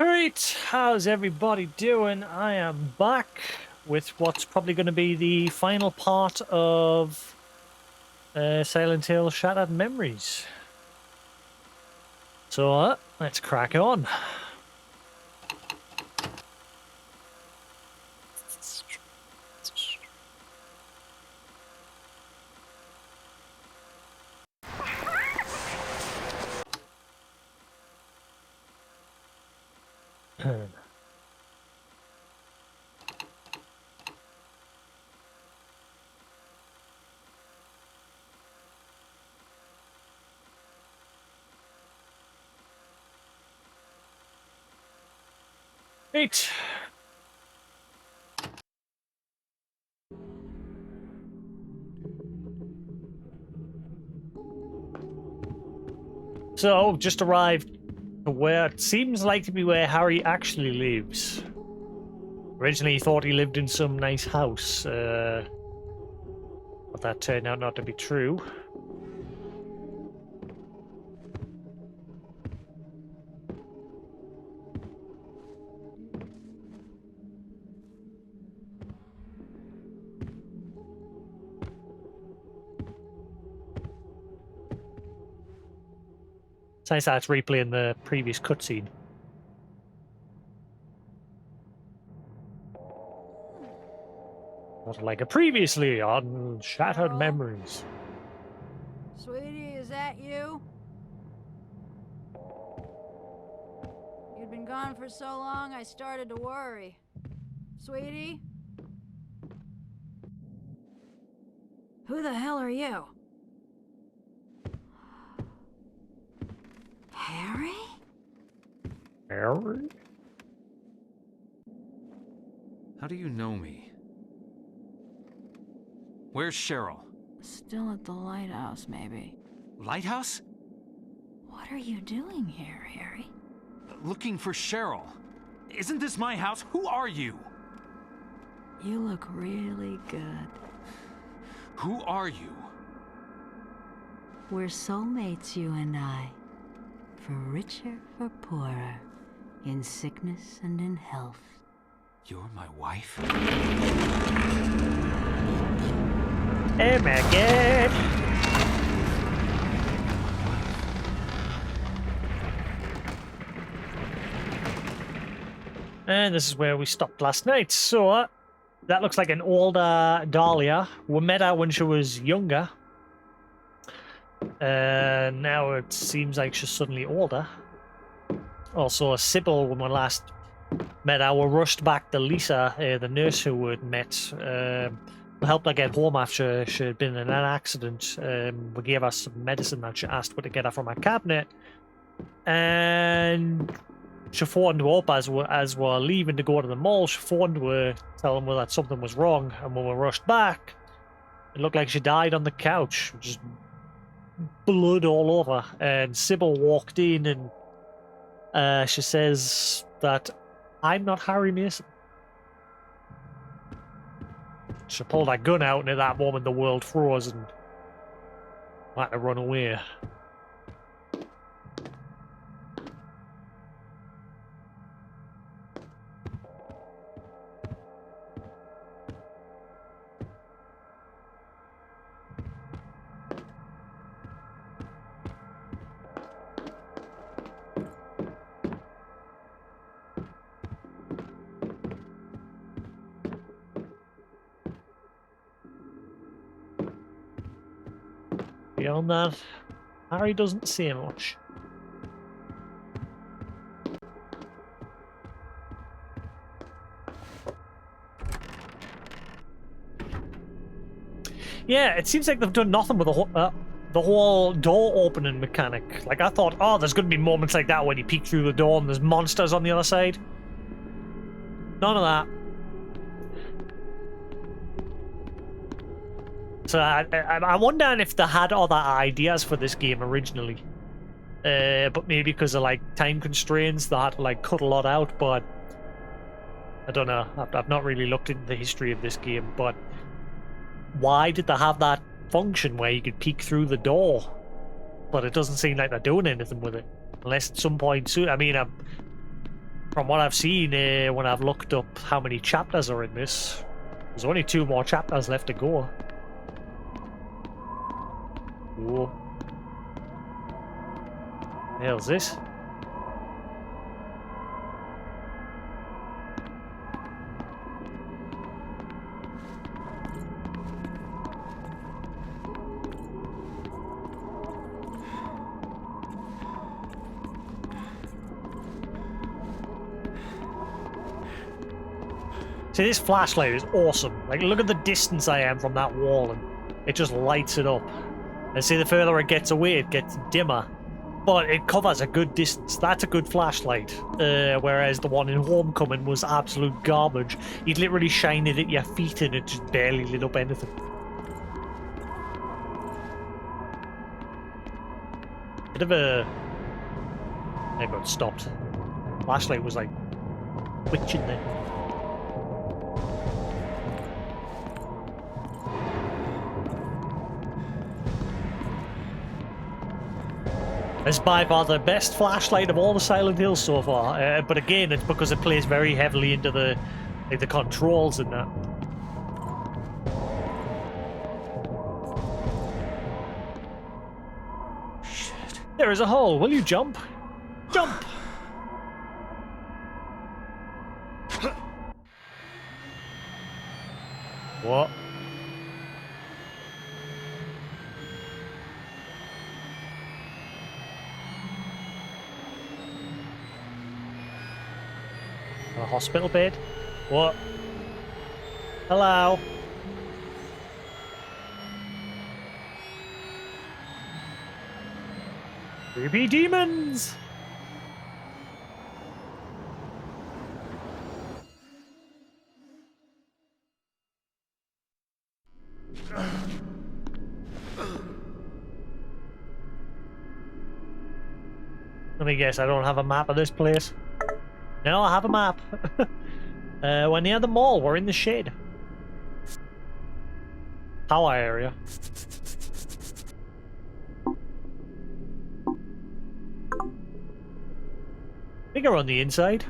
Alright, how's everybody doing? I am back with what's probably going to be the final part of Silent Hill Shattered Memories. So, let's crack on. Right. So, just arrived to where it seems like to be where Harry actually lives. Originally, he thought he lived in some nice house, but that turned out not to be true. It's nice that it's replaying the previous cutscene. What like a previously on Shattered Memories. Sweetie, is that you? You'd been gone for so long, I started to worry. Sweetie? Who the hell are you? Harry? Harry? How do you know me? Where's Cheryl? Still at the lighthouse, maybe. Lighthouse? What are you doing here, Harry? Looking for Cheryl. Isn't this my house? Who are you? You look really good. Who are you? We're soulmates, you and I. For richer, for poorer. In sickness and in health. You're my wife? Oh my god! And this is where we stopped last night. So, that looks like an older Dahlia. We met her when she was younger. Now it seems like she's suddenly older. Also, Sybil, when we last met her, we rushed back to Lisa, the nurse who we'd met. We helped her get home after she had been in an accident. We gave her some medicine that she asked for to get her from her cabinet. And she phoned her up as we're leaving to go to the mall. She phoned her, telling her that something was wrong. And when we rushed back, it looked like she died on the couch. Just blood all over. And Sybil walked in and she says that I'm not Harry Mason. She pulled her gun out, and at that moment the world froze and I had to run away. Beyond that, Harry doesn't say much. Yeah, it seems like they've done nothing with the whole door opening mechanic. Like, I thought, oh, there's going to be moments like that when you peek through the door and there's monsters on the other side. None of that. So I'm wondering if they had other ideas for this game originally. But maybe because of, like, time constraints, they had to, like, cut a lot out, but I don't know. I've not really looked into the history of this game, but why did they have that function where you could peek through the door? But it doesn't seem like they're doing anything with it. Unless at some point soon, I mean, From what I've seen when I've looked up how many chapters are in this, there's only 2 more chapters left to go. Whoa. The hell's this? See, this flashlight is awesome. Like, look at the distance I am from that wall, and it just lights it up. And see, the further it gets away, it gets dimmer. But it covers a good distance. That's a good flashlight. Whereas the one in Homecoming was absolute garbage. You'd literally shine it at your feet and it just barely lit up anything. Bit of a... Maybe it stopped. Flashlight was like twitching there. It's by far the best flashlight of all the Silent Hills so far, but again, it's because it plays very heavily into the controls and that. Shit. There is a hole. Will you jump? Jump! What? A hospital bed? What? Hello? Creepy demons! Let me guess, I don't have a map of this place. No, I have a map. We're near the mall. We're in the shed. Power area. Bigger on the inside.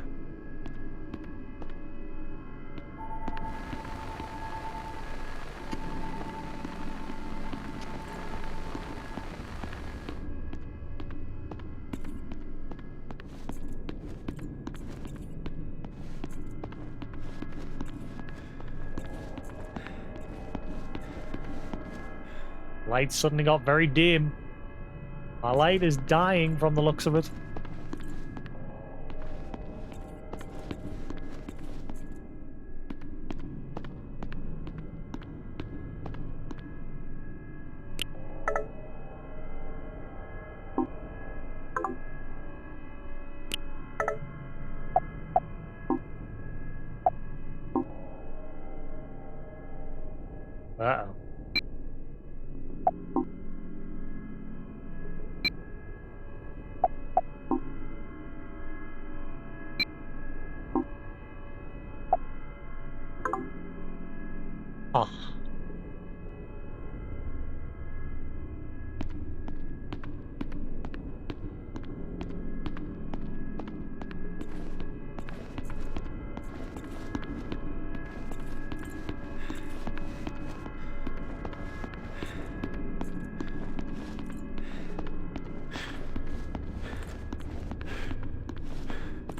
Light suddenly got very dim. My light is dying from the looks of it. Uh-oh. Oh.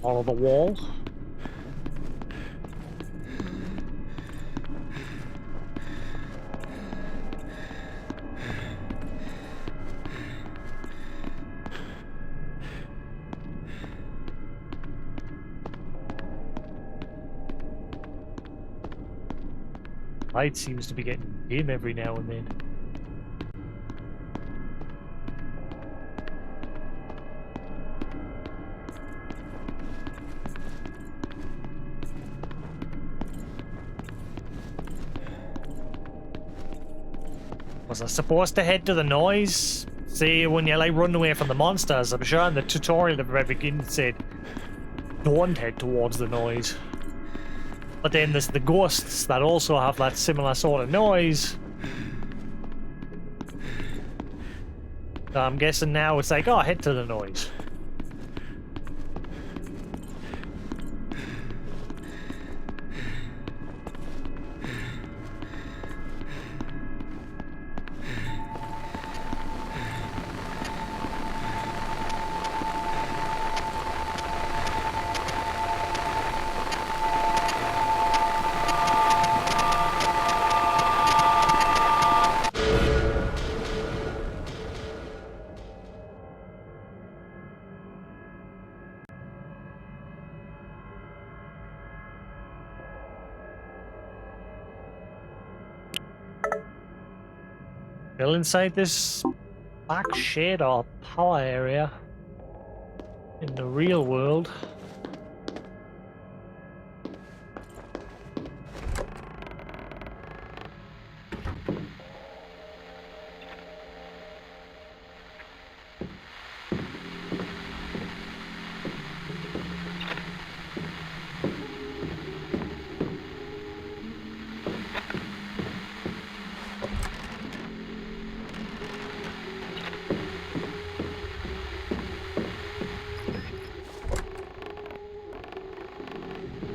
Follow the wall. Light seems to be getting dim every now and then. Was I supposed to head to the noise? See, when you like run away from the monsters, I'm sure in the tutorial at the very beginning it said, don't head towards the noise. But then there's the ghosts that also have that similar sort of noise. So I'm guessing now it's like, oh, head to the noise. Still inside this back shed or power area in the real world.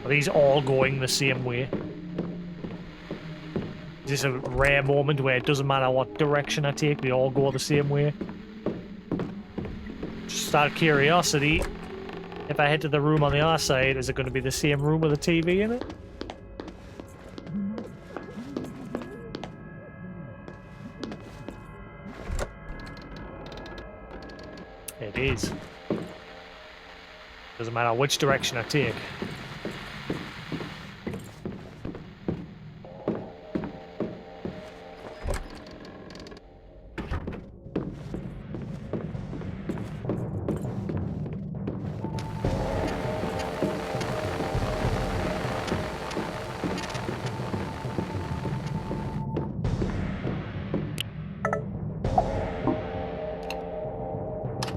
Are these all going the same way? Is this a rare moment where it doesn't matter what direction I take, they all go the same way? Just out of curiosity, if I head to the room on the other side, is it going to be the same room with a TV in it? It is. Doesn't matter which direction I take.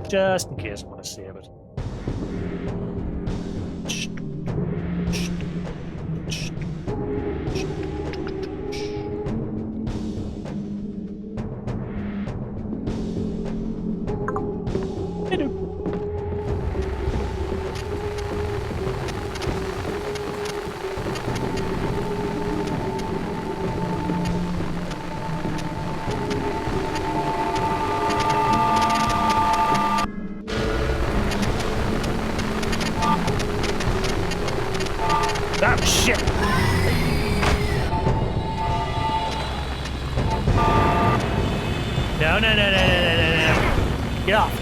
Just in case I want to save it. Oh, shit! No, no, no, no, no, no, no, no. Get off.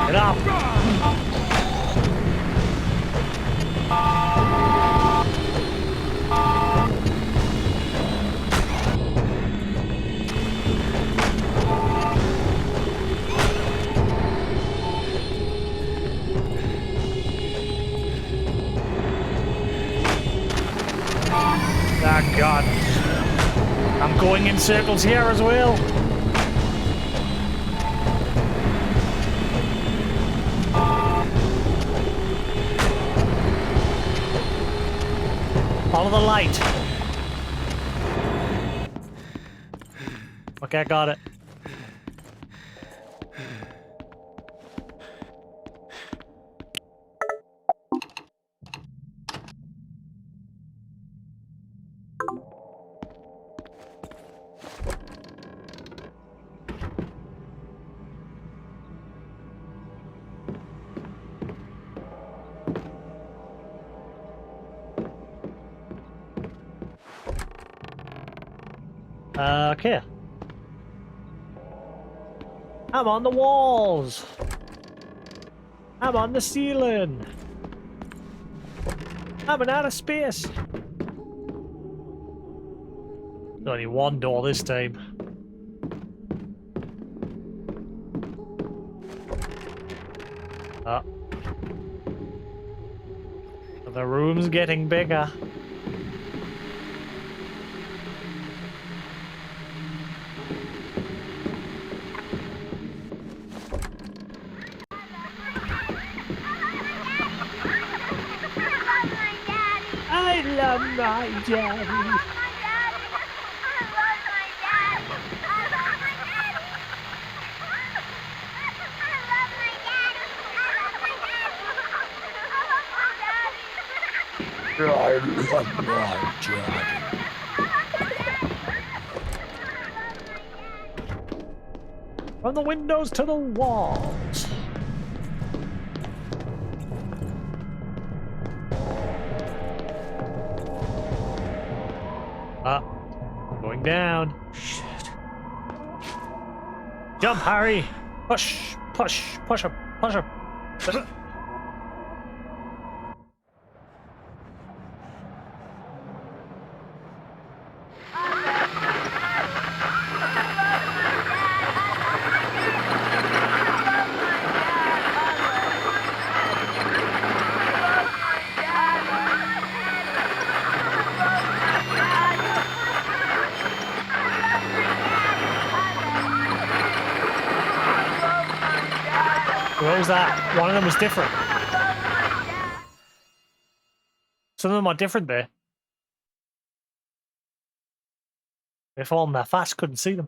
Get off. Oh, God. I'm going in circles here as well. Follow the light. Okay, I got it. Okay. I'm on the walls. I'm on the ceiling. I'm in outer space. There's only one door this time. Oh. The room's getting bigger. I love my daddy. I love my daddy. From the windows to the walls. Going down. Shit. Jump, Harry! Push, push, push up, push up. What was that? One of them was different. Some of them are different there. They're falling that fast, couldn't see them.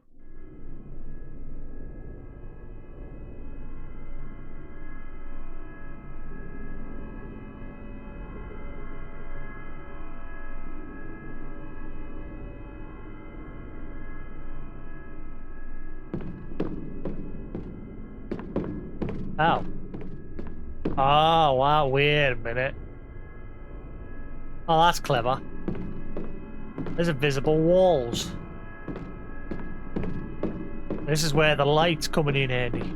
Ow. Oh, wow, wait a minute. Oh, that's clever. There's invisible walls. This is where the light's coming in handy.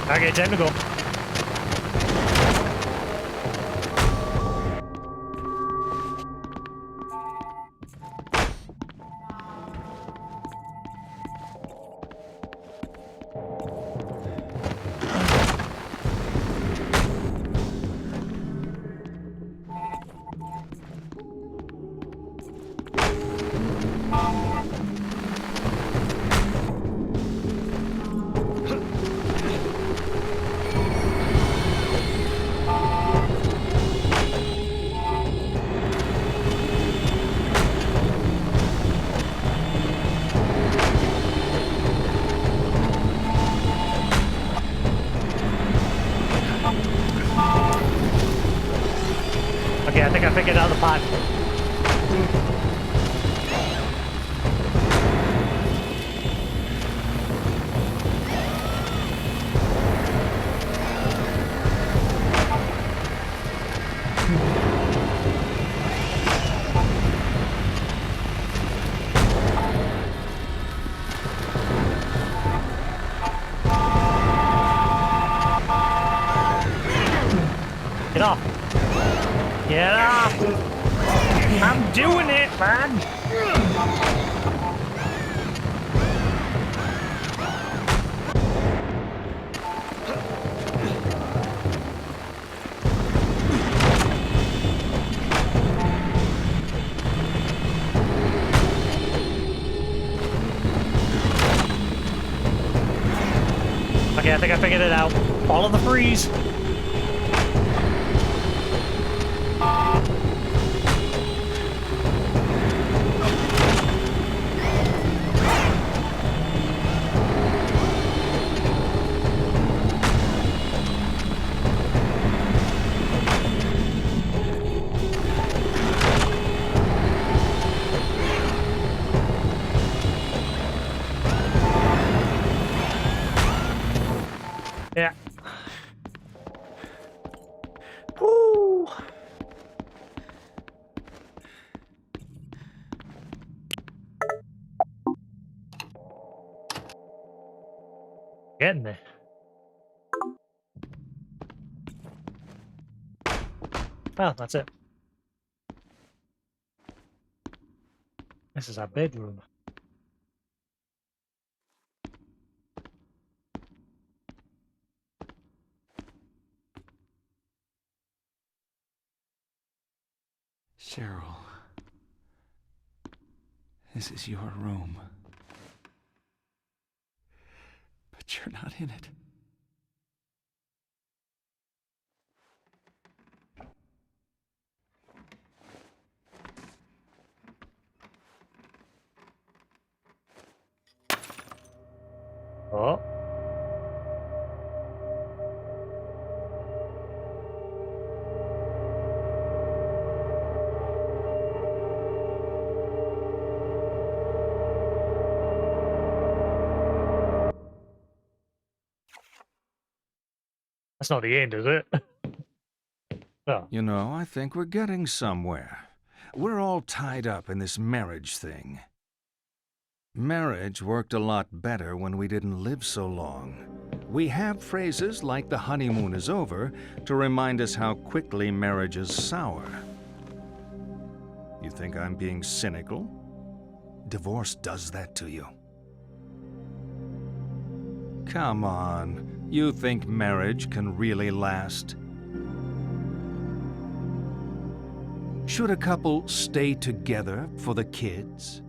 Okay, time to go. Okay, I think I figured out the pot. Get off. Get off. I'm doing it, man. Okay, I think I figured it out. Follow the freeze. Yeah. Woo. Getting there. Well, that's it. This is our bedroom. Cheryl. This is your room. that you're not in it. Oh. That's not the end, is it? No. You know, I think we're getting somewhere. We're all tied up in this marriage thing. Marriage worked a lot better when we didn't live so long. We have phrases like the honeymoon is over to remind us how quickly marriages sour. You think I'm being cynical? Divorce does that to you. Come on. You think marriage can really last? Should a couple stay together for the kids?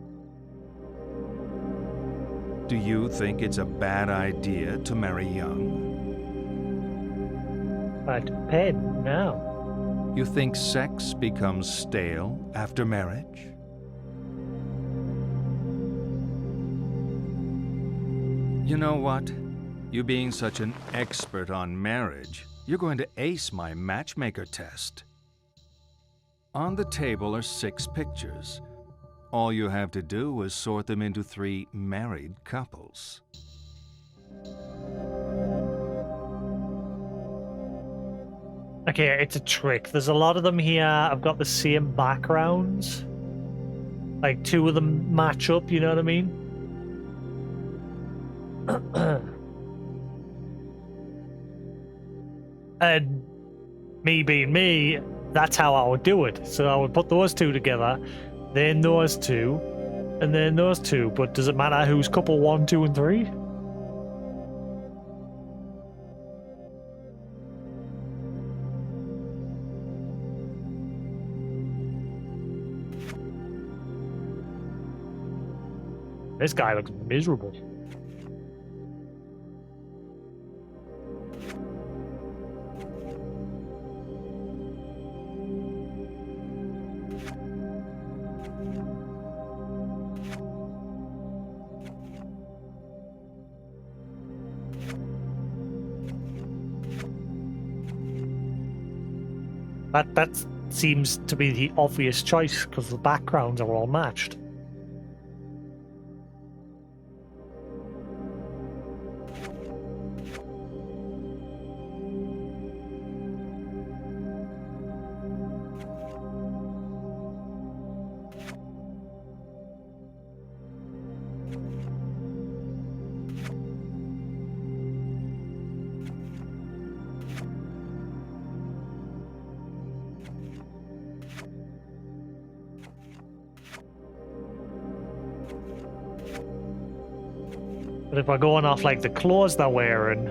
Do you think it's a bad idea to marry young? It depends now. You think sex becomes stale after marriage? You know what? You being such an expert on marriage, you're going to ace my matchmaker test. On the table are 6 pictures. All you have to do is sort them into 3 married couples. Okay, it's a trick. There's a lot of them here. I've got the same backgrounds. Like 2 of them match up, you know what I mean? And me being me, that's how I would do it. So I would put those 2 together, then those 2, and then those 2. But does it matter who's couple 1, 2, and 3? This guy looks miserable. That seems to be the obvious choice because the backgrounds are all matched. But if we're going off like the clothes they're wearing,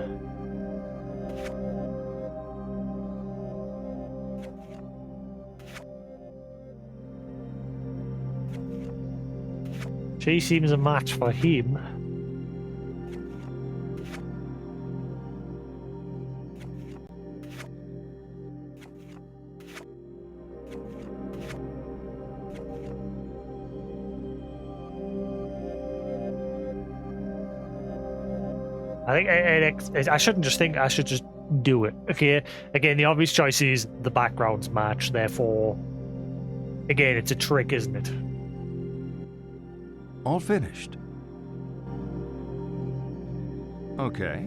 she seems a match for him. I think I shouldn't just think, I should just do it. Okay, again, the obvious choice is the backgrounds match, therefore, again, it's a trick, isn't it? All finished. Okay.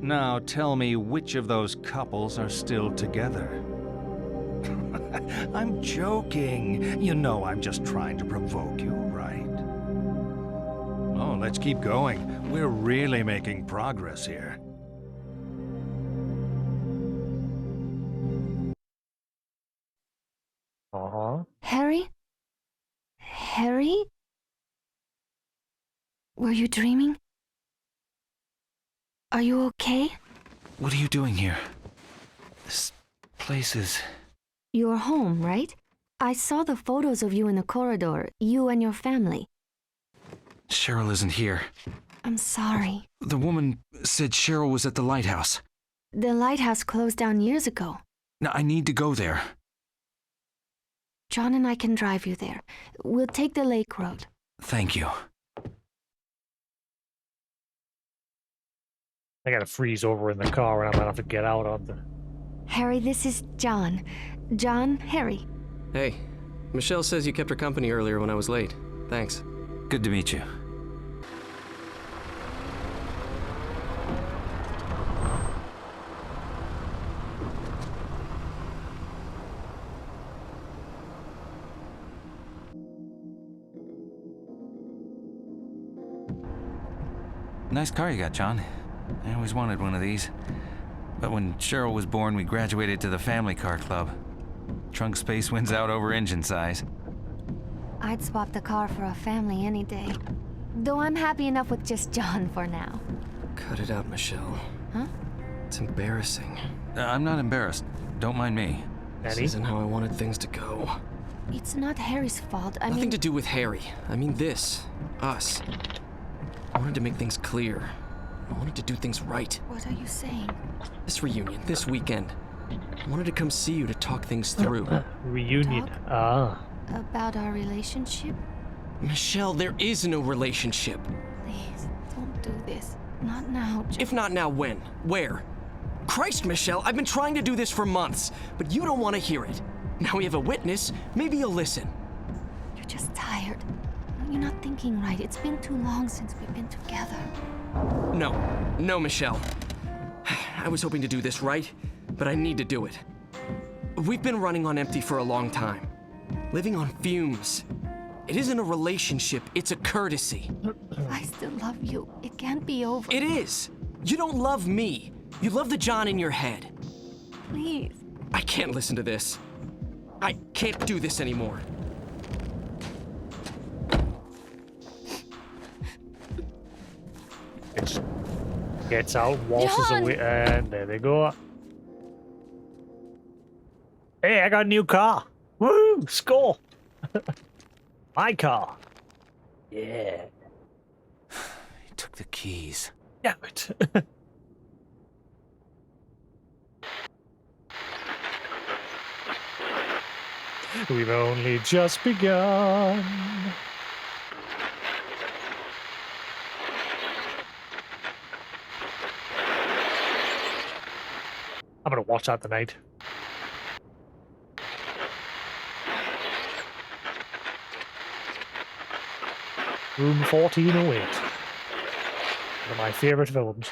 Now tell me which of those couples are still together. I'm joking. You know I'm just trying to provoke you, right? Oh, let's keep going. We're really making progress here. Uh-huh. Harry? Harry? Were you dreaming? Are you okay? What are you doing here? This place is... You're home, right? I saw the photos of you in the corridor, you and your family. Cheryl isn't here. I'm sorry. The woman said Cheryl was at the lighthouse. The lighthouse closed down years ago. Now, I need to go there. John and I can drive you there. We'll take the lake road. Thank you. I gotta freeze over in the car and I'm gonna have to get out on the... Harry, this is John. John, Harry. Hey, Michelle says you kept her company earlier when I was late. Thanks. Good to meet you. Nice car you got, John. I always wanted one of these. But when Cheryl was born, we graduated to the family car club. Trunk space wins out over engine size. I'd swap the car for a family any day. Though I'm happy enough with just John for now. Cut it out, Michelle. Huh? It's embarrassing. I'm not embarrassed. Don't mind me. This Eddie? isn't how I wanted things to go. It's not Harry's fault. I Nothing mean... to do with Harry. I mean this. Us. I wanted to make things clear. I wanted to do things right. What are you saying? This reunion, this weekend. I wanted to come see you to talk things through. Reunion. Talk? Ah. About our relationship? Michelle, there is no relationship. Please, don't do this. Not now, John. If not now, when? Where? Christ, Michelle, I've been trying to do this for months, but you don't want to hear it. Now we have a witness, maybe you'll listen. You're just tired. You're not thinking right. It's been too long since we've been together. No, Michelle. I was hoping to do this right, but I need to do it. We've been running on empty for a long time. Living on fumes. It isn't a relationship, it's a courtesy. I still love you. It can't be over. It is. You don't love me. You love the John in your head. Please. I can't listen to this. I can't do this anymore. It gets out, waltzes John! away, and there they go. Hey, I got a new car. Woo! Score! My car. Yeah. He took the keys. Damn it. We've only just begun. I'm gonna watch that tonight. Room 1408. One of my favorite films.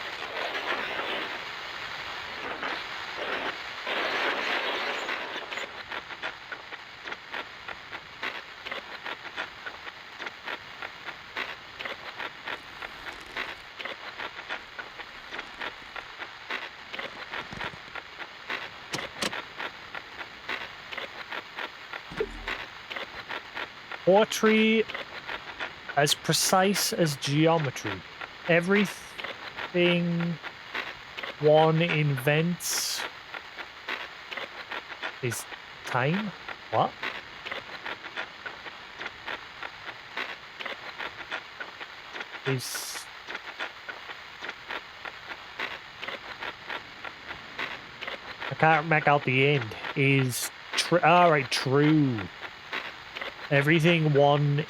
Poetry as precise as geometry. Everything one invents is time? What? Is... I can't make out the end. Is... Alright, true. Everything one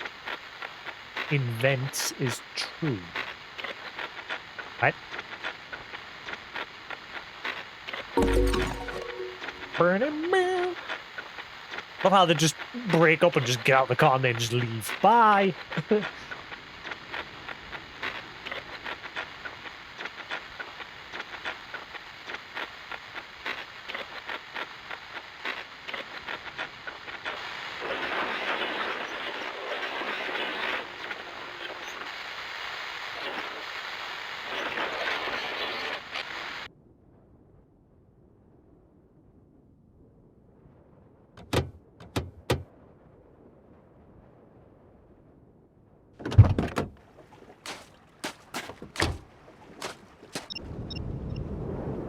invents is true. Right? Burning man. Love how they just break up and just get out of the car and then just leave. Bye.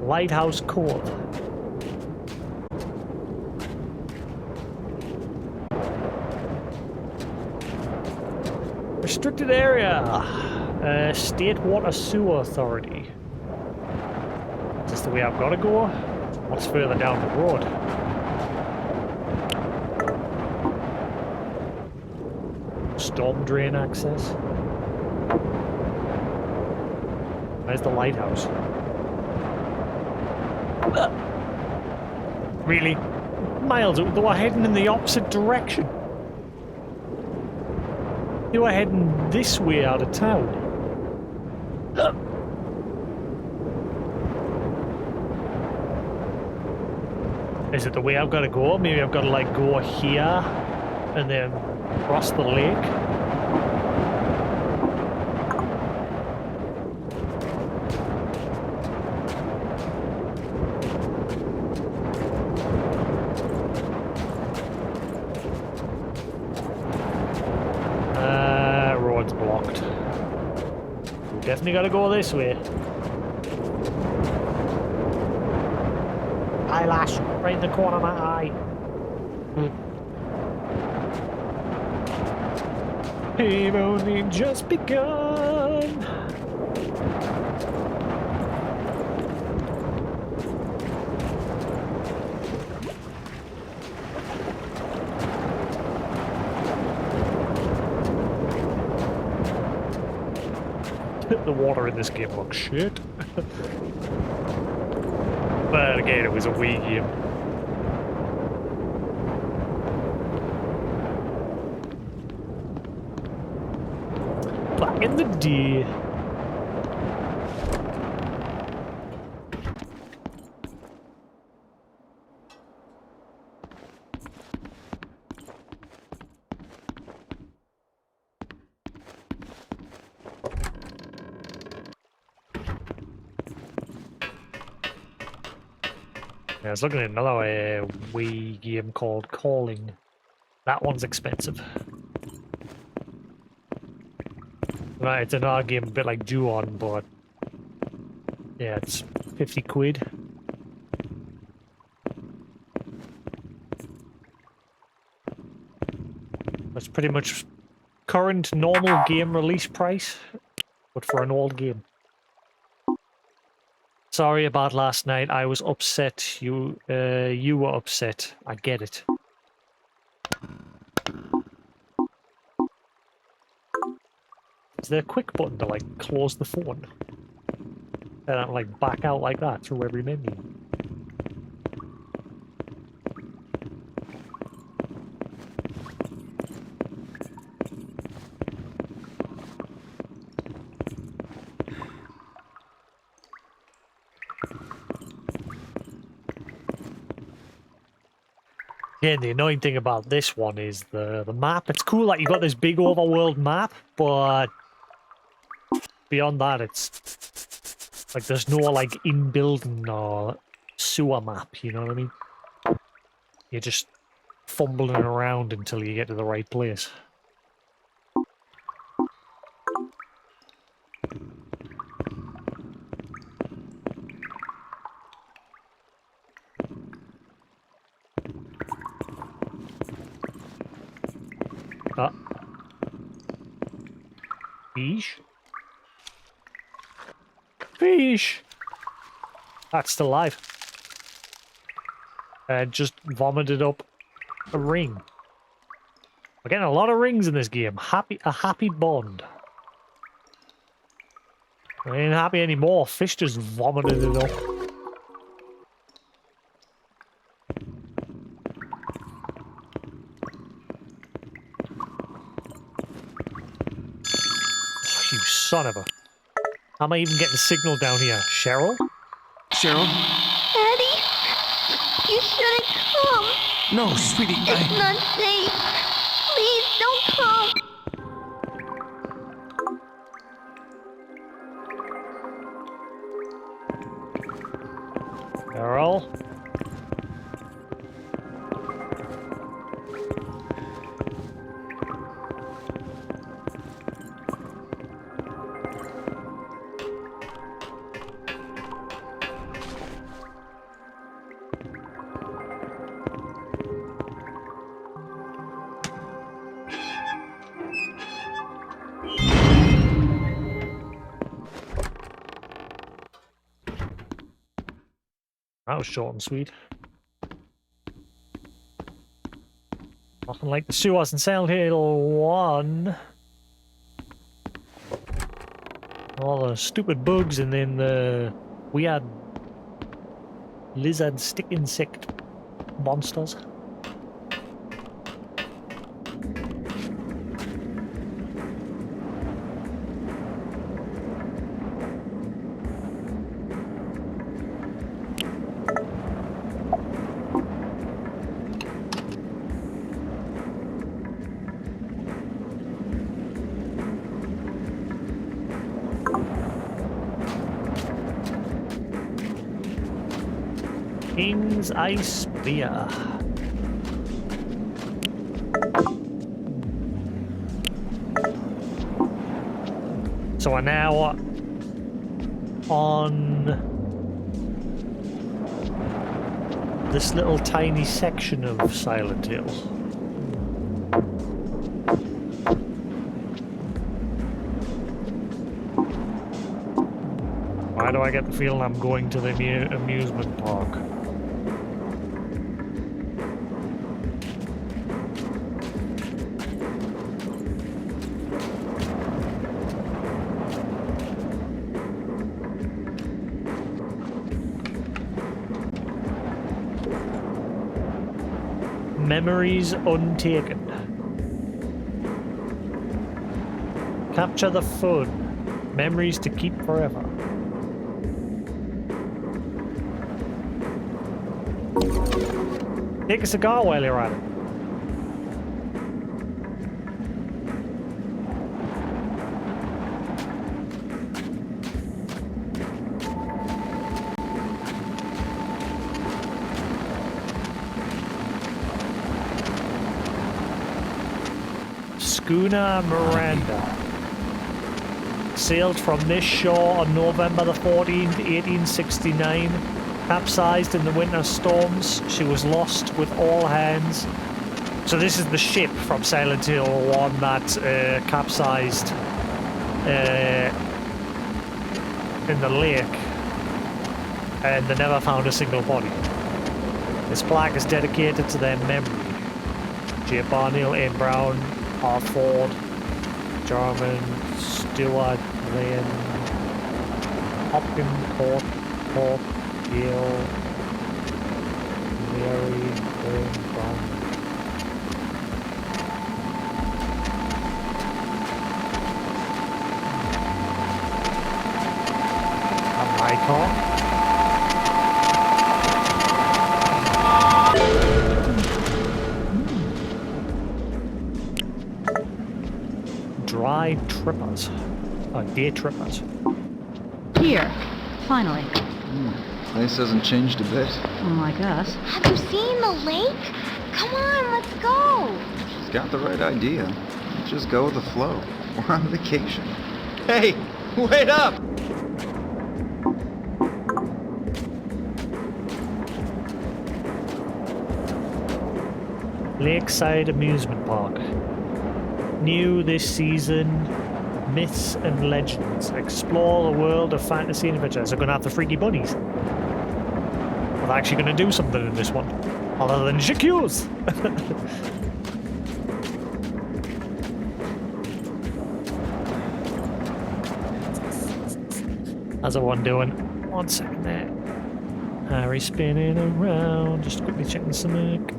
Lighthouse Cove. Restricted area. State Water Sewer Authority. Is this the way I've got to go? What's further down the road? Storm drain access. Where's the lighthouse? Really? Miles, they were heading in the opposite direction. They were heading this way out of town. Is it the way I've got to go? Maybe I've got to like go here and then cross the lake. Road's blocked. Definitely got to go this way. Eyelash, right in the corner of my eye. We've only just begun. The water in this game looks shit. But again, it was a Wii game. Back in the day. I was looking at another Wii game called Calling. That one's expensive. Right, it's another game a bit like Ju-On, but yeah, it's 50 quid. That's pretty much current normal game release price, but for an old game. Sorry about last night. I was upset. You were upset. I get it. Is there a quick button to like close the phone? And I don't like back out like that through every menu. Yeah, the annoying thing about this one is the map. It's cool that you got this big overworld map, but beyond that, it's like there's no like in-building or sewer map. You know what I mean? You're just fumbling around until you get to the right place. Ah. Fish? Fish! That's still alive. Just vomited up a ring. We're getting a lot of rings in this game. A happy bond. I ain't happy anymore. Fish just vomited it up. You son of a... How am I even getting a signal down here? Cheryl? Cheryl? Daddy, you shouldn't come. No, sweetie, It's not safe. Please don't come. Cheryl? That was short and sweet. Nothing like the sewers in Silent Hill 1. All the stupid bugs and then the weird lizard stick insect monsters. King's Ice Beer. So we're now on this little tiny section of Silent Hill. Why do I get the feeling I'm going to the amusement park? Memories untaken. Capture the fun. Memories to keep forever. Take a cigar while you're at it. Schooner Miranda sailed from this shore on November the 14th, 1869. Capsized in the winter storms. She was lost with all hands. So this is the ship from Silent Hill 1 that capsized in the lake, and they never found a single body. This plaque is dedicated to their memory. J. Barnhill, A. Brown, R. Ford, Jarman, Stewart, Lane, Hopkins, Court, Yale, Mary, Brown. My car. Dry trippers. Day trippers. Here, finally. Place hasn't changed a bit. Like us. Have you seen the lake? Come on, let's go. She's got the right idea. Let's just go with the flow. We're on vacation. Hey, wait up! Lakeside Amusement Park. New this season, myths and legends. Explore the world of fantasy and adventures. They're going to have the freaky bunnies. They're actually going to do something in this one, other than Jacques. How's everyone doing? 1 second there. Harry spinning around, just quickly checking some milk.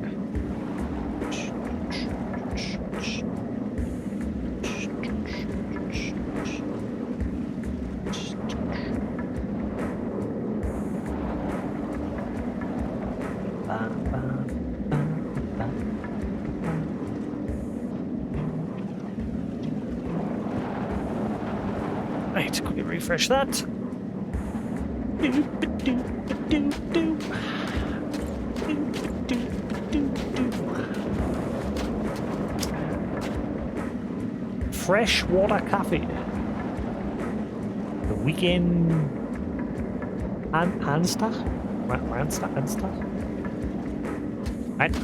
Right, quickly refresh that. Freshwater Cafe. The weekend Anstach? Anstach? Right.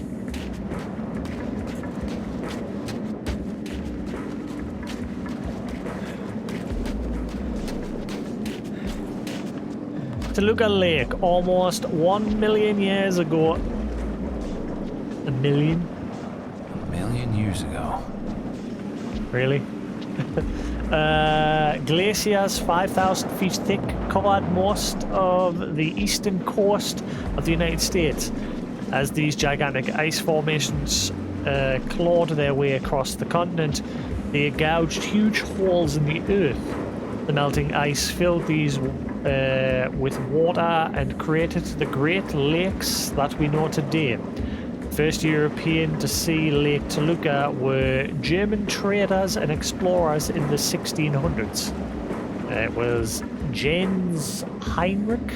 Toluca Lake, almost 1 million years ago. A million? A million years ago. Really? Glaciers 5,000 feet thick covered most of the eastern coast of the United States. As these gigantic ice formations clawed their way across the continent, they gouged huge holes in the earth. The melting ice filled these with water and created the Great Lakes that we know today. First European to see Lake Toluca were German traders and explorers in the 1600s. It was Jens Heinrich,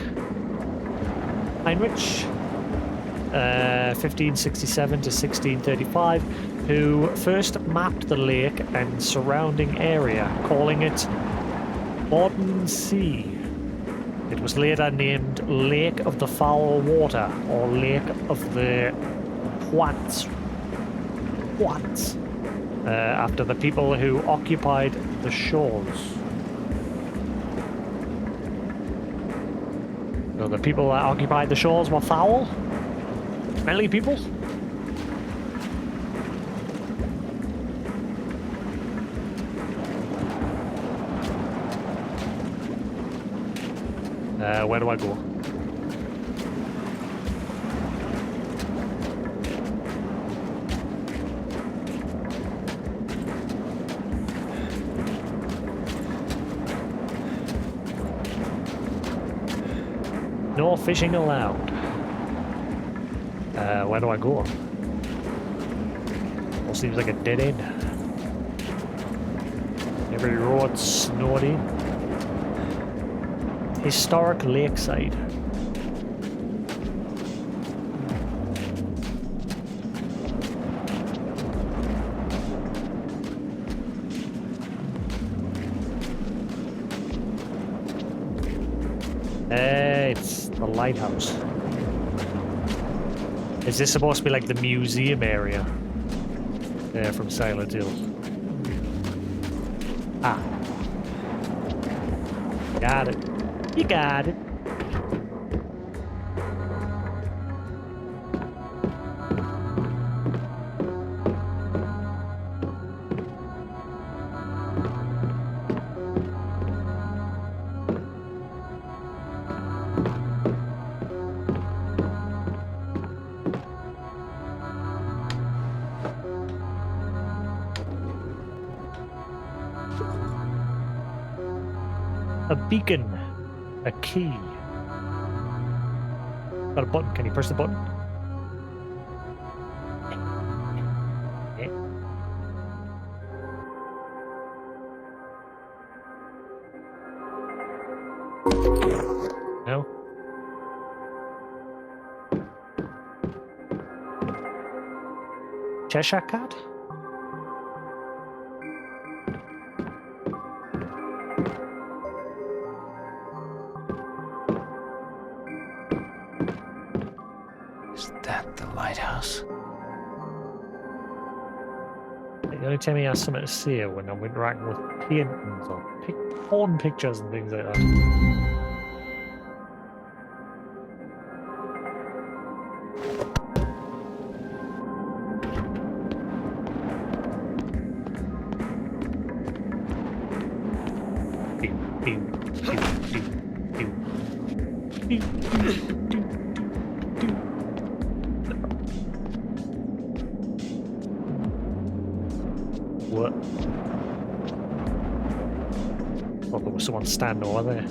1567 to 1635, who first mapped the lake and surrounding area, calling it Bodensee. It was later named Lake of the Foul Water, or Lake of the Thawed, after the people who occupied the shores. So the people that occupied the shores were foul? Smelly people? Where do I go? No fishing allowed. Where do I go? Well, seems like a dead end. Every road's snowed in. Historic lakeside. It's the lighthouse. Is this supposed to be like the museum area? From Silent Hill. Ah. Got it. You got it. A beacon. A key. Got a button. Can you press the button? Yeah. No. Cheshire Cat? Is that the lighthouse? The only time he has something to say when I'm interacting with paintings or porn pictures and things like that. What? Oh, there was someone standing over there.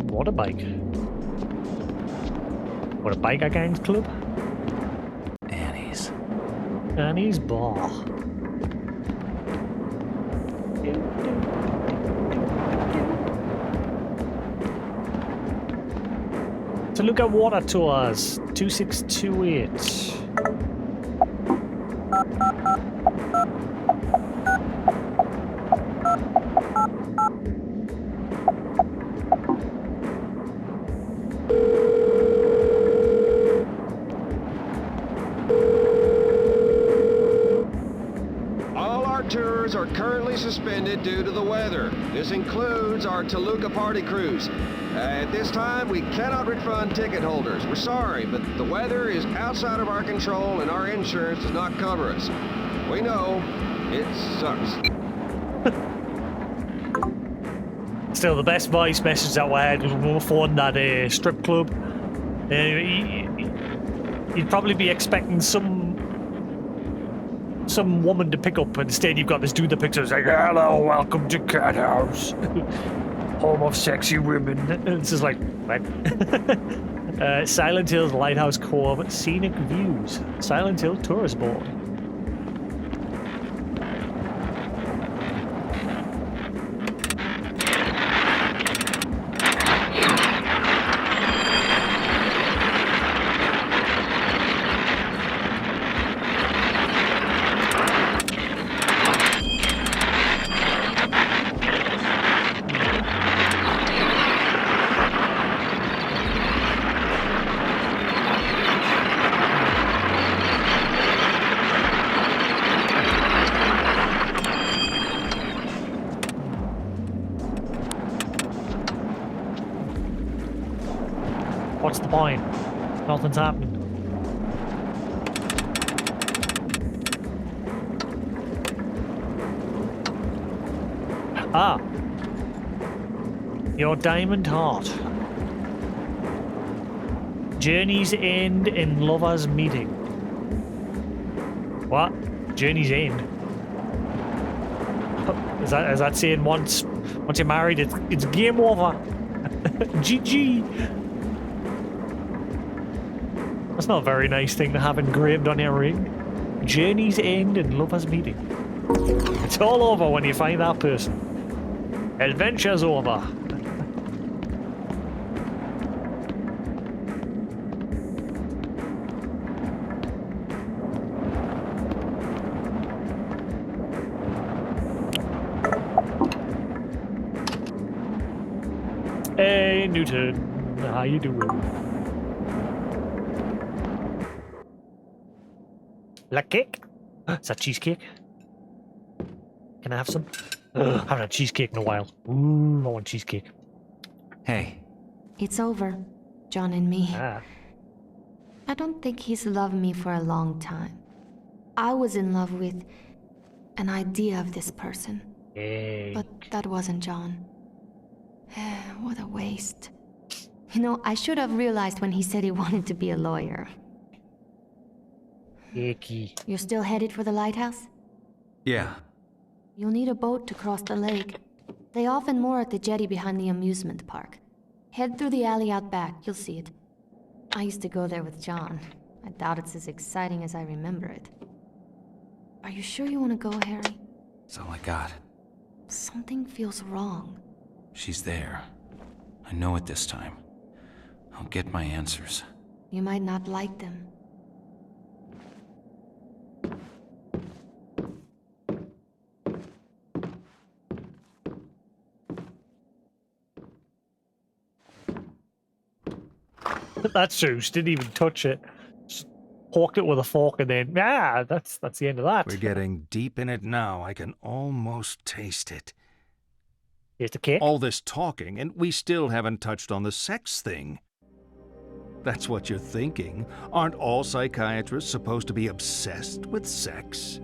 What a bike. What a biker gangs club? Annie's. Annie's bar. To look at water tours, 2628. tours are currently suspended due to the weather. This includes our Toluca party cruise. At this time, we cannot refund ticket holders. We're sorry, but the weather is outside of our control and our insurance does not cover us. We know it sucks. Still, the best voice message that we had was when we were phoning that strip club. You'd probably be expecting some woman to pick up, but instead you've got this dude that picks up and is like, "Hello, welcome to Cat House, home of sexy women." And it's just like, what? Silent Hill's Lighthouse Cove, scenic views. Silent Hill tourist board. What's the point? Nothing's happening. Ah. Your diamond heart. Journey's end in lover's meeting. What? Journey's end? Is that saying once you're married it's game over? GG. That's not a very nice thing to have engraved on your ring. Journey's end and lover's meeting. It's all over when you find that person. Adventure's over. Hey, Newton. How you doing? La cake? Is that cheesecake? Can I have some? I haven't had cheesecake in a while. Ooh, I want cheesecake. Hey. It's over, John and me. Ah. I don't think he's loved me for a long time. I was in love with an idea of this person. Hey. But that wasn't John. What a waste. You know, I should have realized when he said he wanted to be a lawyer. Icky. You're still headed for the lighthouse? Yeah. You'll need a boat to cross the lake. They often moor at the jetty behind the amusement park. Head through the alley out back, you'll see it. I used to go there with John. I doubt it's as exciting as I remember it. Are you sure you want to go, Harry? That's all I got. Something feels wrong. She's there. I know it this time. I'll get my answers. You might not like them. That's true. She didn't even touch it. Just poked it with a fork and then, that's the end of that. We're getting deep in it now. I can almost taste it. Here's the cake. All this talking, and we still haven't touched on the sex thing. That's what you're thinking. Aren't all psychiatrists supposed to be obsessed with sex?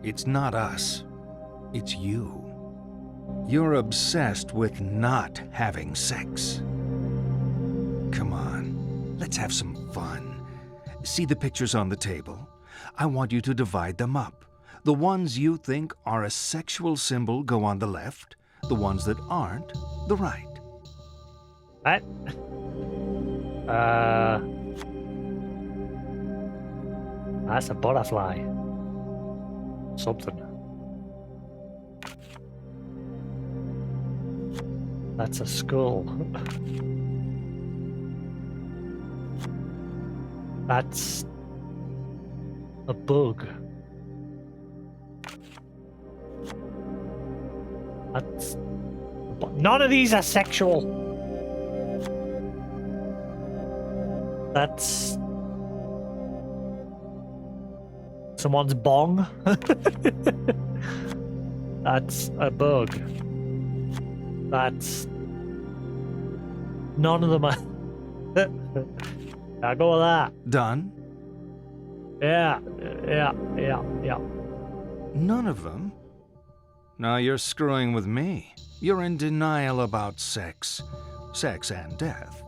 It's not us. It's you. You're obsessed with not having sex. Come on, let's have some fun. See the pictures on the table? I want you to divide them up. The ones you think are a sexual symbol go on the left, the ones that aren't, the right. What? That's a butterfly. Something. That's a skull. That's a bug. That's... None of these are sexual. That's... someone's bong. That's a bug. That's... None of them are... I'll go with that. Done? Yeah. None of them? Now you're screwing with me. You're in denial about sex. Sex and death.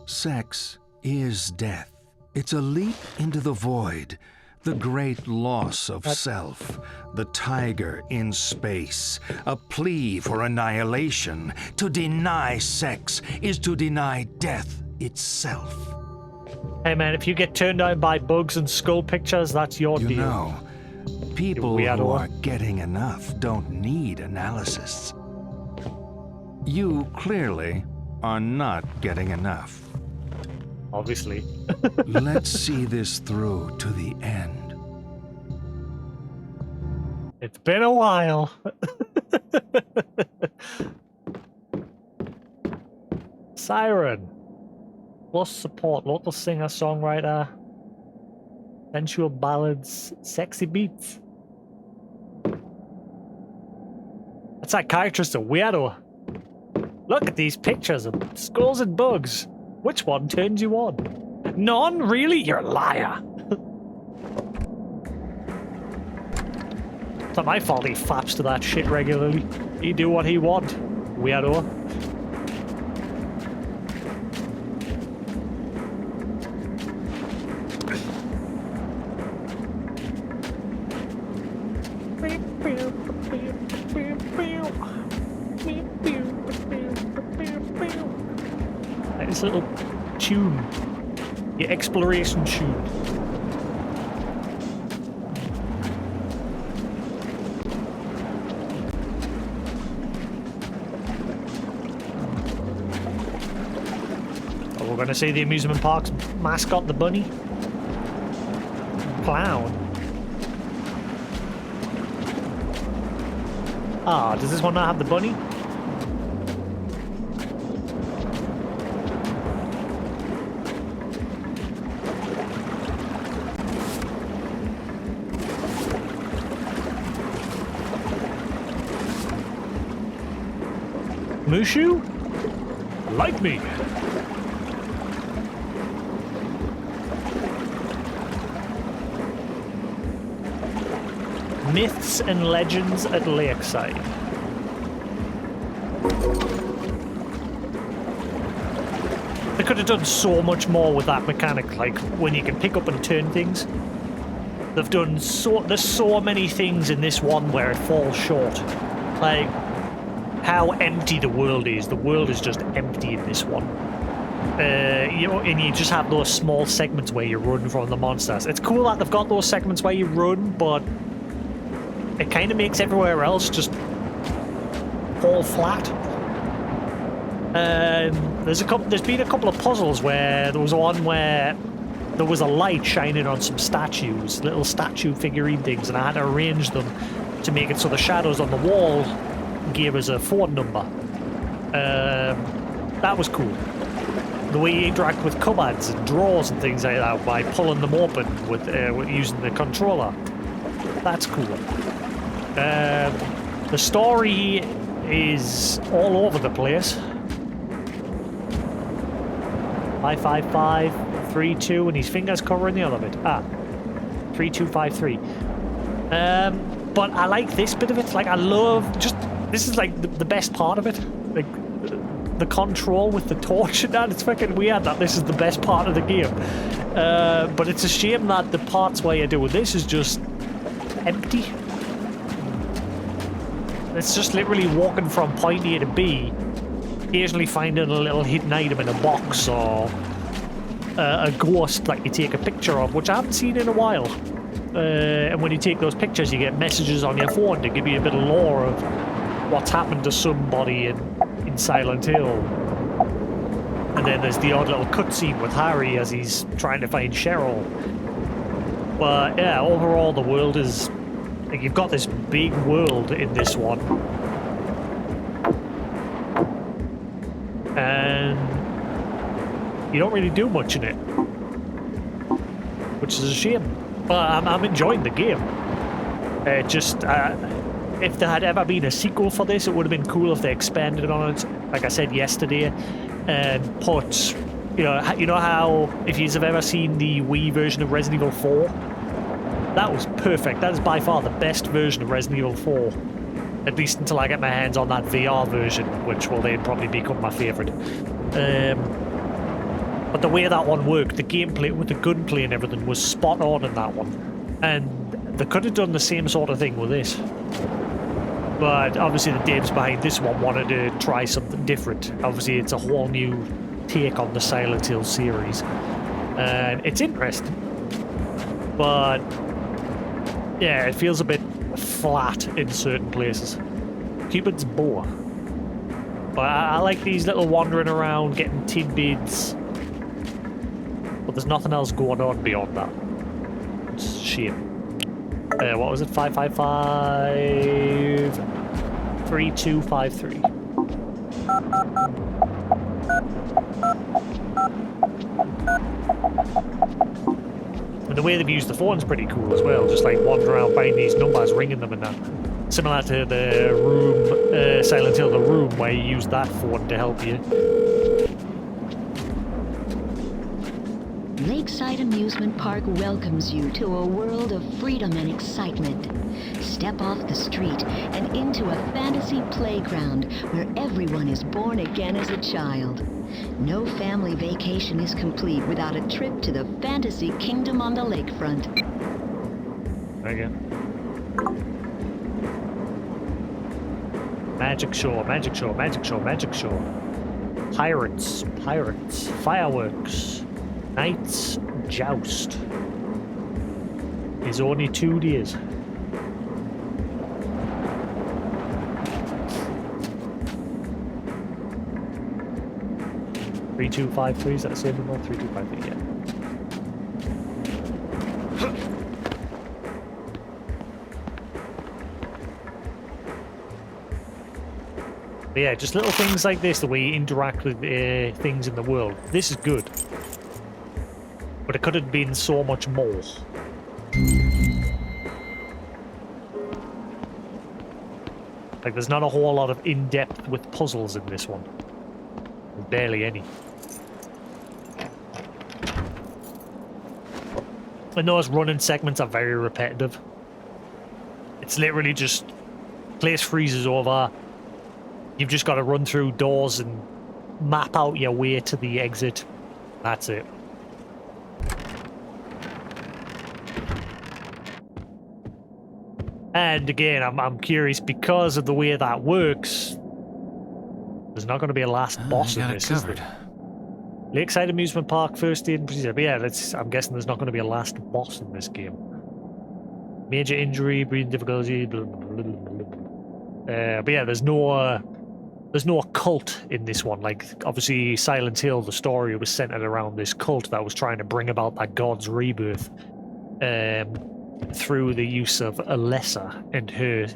Sex is death. It's a leap into the void. The great loss of self. The tiger in space. A plea for annihilation. To deny sex is to deny death itself. Hey man, if you get turned on by bugs and skull pictures, that's your deal. You know, people who are getting enough don't need analysis. You clearly are not getting enough. Obviously. Let's see this through to the end. It's been a while. Siren. Plus support, local singer, songwriter, sensual ballads, sexy beats. That psychiatrist a weirdo. Look at these pictures of skulls and bugs. Which one turns you on? None? Really? You're a liar. It's not my fault he faps to that shit regularly. He do what he want, weirdo. Nice little tune. Your exploration tune. Oh, we're gonna see the amusement park's mascot, the bunny. Clown. Ah, does this one not have the bunny? Mushu? Like me. Myths and legends at Lakeside. They could have done so much more with that mechanic, like when you can pick up and turn things. They've done there's so many things in this one where it falls short. Like how empty the world is. The world is just empty in this one. You know, and you just have those small segments where you run from the monsters. It's cool that they've got those segments where you run, but it kind of makes everywhere else just fall flat. There's been a couple of puzzles where there was one where there was a light shining on some statues, little statue figurine things, and I had to arrange them to make it so the shadows on the wall gave us a phone number. That was cool. The way you interact with cupboards and drawers and things like that by pulling them open with using the controller. That's cool. The story is all over the place. 55532 and his fingers covering the other bit. 3253. But I like this bit of it. Like I love this is like the best part of it. Like the control with the torch and that. It's fucking weird that this is the best part of the game. But it's a shame that the parts where you're doing this is just empty. It's just literally walking from point A to B, occasionally finding a little hidden item in a box or a ghost that you take a picture of, which I haven't seen in a while. And when you take those pictures, you get messages on your phone to give you a bit of lore of what's happened to somebody in Silent Hill. And then there's the odd little cutscene with Harry as he's trying to find Cheryl. But yeah, overall the world is... Like, you've got this big world in this one. And you don't really do much in it. Which is a shame. But I'm enjoying the game. If there had ever been a sequel for this, it would have been cool if they expanded on it, like I said yesterday, and put, you know how, if you've ever seen the Wii version of Resident Evil 4, that was perfect. That is by far the best version of Resident Evil 4, at least until I get my hands on that VR version, which will then probably become my favourite. But the way that one worked, the gameplay with the gunplay and everything was spot on in that one, and they could have done the same sort of thing with this. But obviously the devs behind this one wanted to try something different. Obviously it's a whole new take on the Silent Hill series. And it's interesting. But yeah, it feels a bit flat in certain places. Cupid's bow. But I like these little wandering around, getting tidbits. But there's nothing else going on beyond that. It's a shame. What was it? 555 3253. And the way they've used the phone's pretty cool as well. Just like wandering around finding these numbers, ringing them and that. Similar to the room, Silent Hill, the room, where you use that phone to help you. Lakeside Amusement Park welcomes you to a world of freedom and excitement. Step off the street and into a fantasy playground where everyone is born again as a child. No family vacation is complete without a trip to the fantasy kingdom on the lakefront. Okay. Magic show, magic show, magic show, magic show. Pirates, pirates, fireworks. Knight's Joust is only 2 days. Three, 2, 5, 3. Is that the same number? 3, 2, 5, 3. Yeah. But yeah, just little things like this, the way you interact with things in the world. This is good. But it could have been so much more. Like, there's not a whole lot of in-depth with puzzles in this one. There's barely any. And those running segments are very repetitive. It's literally just, place freezes over. You've just got to run through doors and map out your way to the exit. That's it. And again, I'm curious, because of the way that works, there's not going to be a last boss in this, is there? Lakeside Amusement Park, first aid and procedure. But yeah, I'm guessing there's not going to be a last boss in this game. Major injury, breathing difficulty, blah, blah, blah, blah, blah. But yeah, there's no cult in this one. Like, obviously, Silent Hill, the story was centered around this cult that was trying to bring about that god's rebirth. Through the use of Alessa and her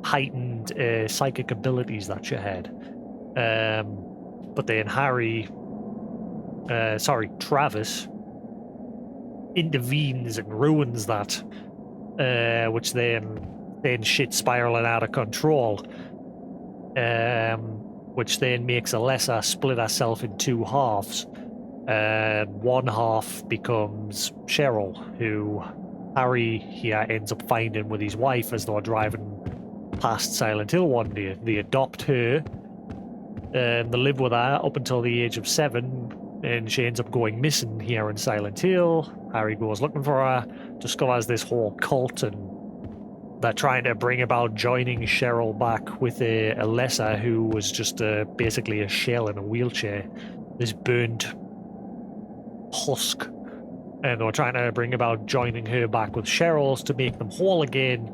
heightened psychic abilities that she had. But then Travis intervenes and ruins that, which then shit spiraling out of control, which then makes Alessa split herself in two halves. One half becomes Cheryl, who Harry here ends up finding with his wife as they're driving past Silent Hill one day. They adopt her, and they live with her up until the age of 7, and she ends up going missing here in Silent Hill. Harry goes looking for her, discovers this whole cult, and they're trying to bring about joining Cheryl back with Alessa, who was just basically a shell in a wheelchair, this burnt husk. And they were trying to bring about joining her back with Cheryl's to make them whole again,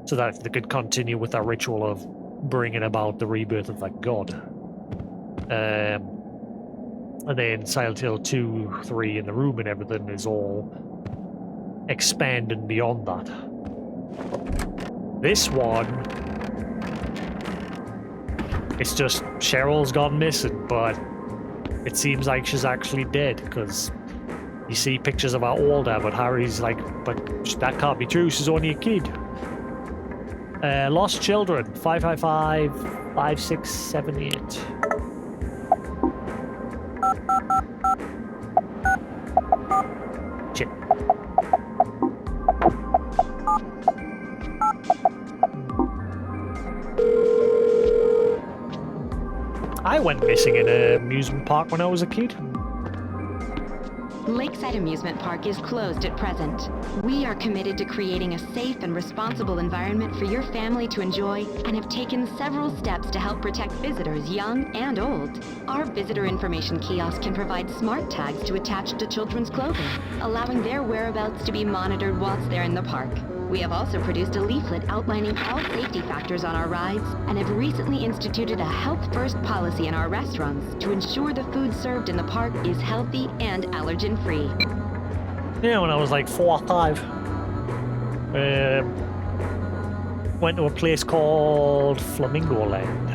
so that they could continue with their ritual of bringing about the rebirth of that god. And then Silent Hill 2, 3, and the room and everything is all expanding beyond that. This one, it's just Cheryl's gone missing, but it seems like she's actually dead, because You see pictures of her older, but Harry's like, but that can't be true. She's only a kid. Lost children, 555 5678. Shit. I went missing in an amusement park when I was a kid. Lakeside Amusement Park is closed at present. We are committed to creating a safe and responsible environment for your family to enjoy and have taken several steps to help protect visitors young and old. Our visitor information kiosk can provide smart tags to attach to children's clothing, allowing their whereabouts to be monitored whilst they're in the park. We have also produced a leaflet outlining all safety factors on our rides and have recently instituted a health-first policy in our restaurants to ensure the food served in the park is healthy and allergen-free. Yeah, when I was like 4 or 5, went to a place called Flamingo Land.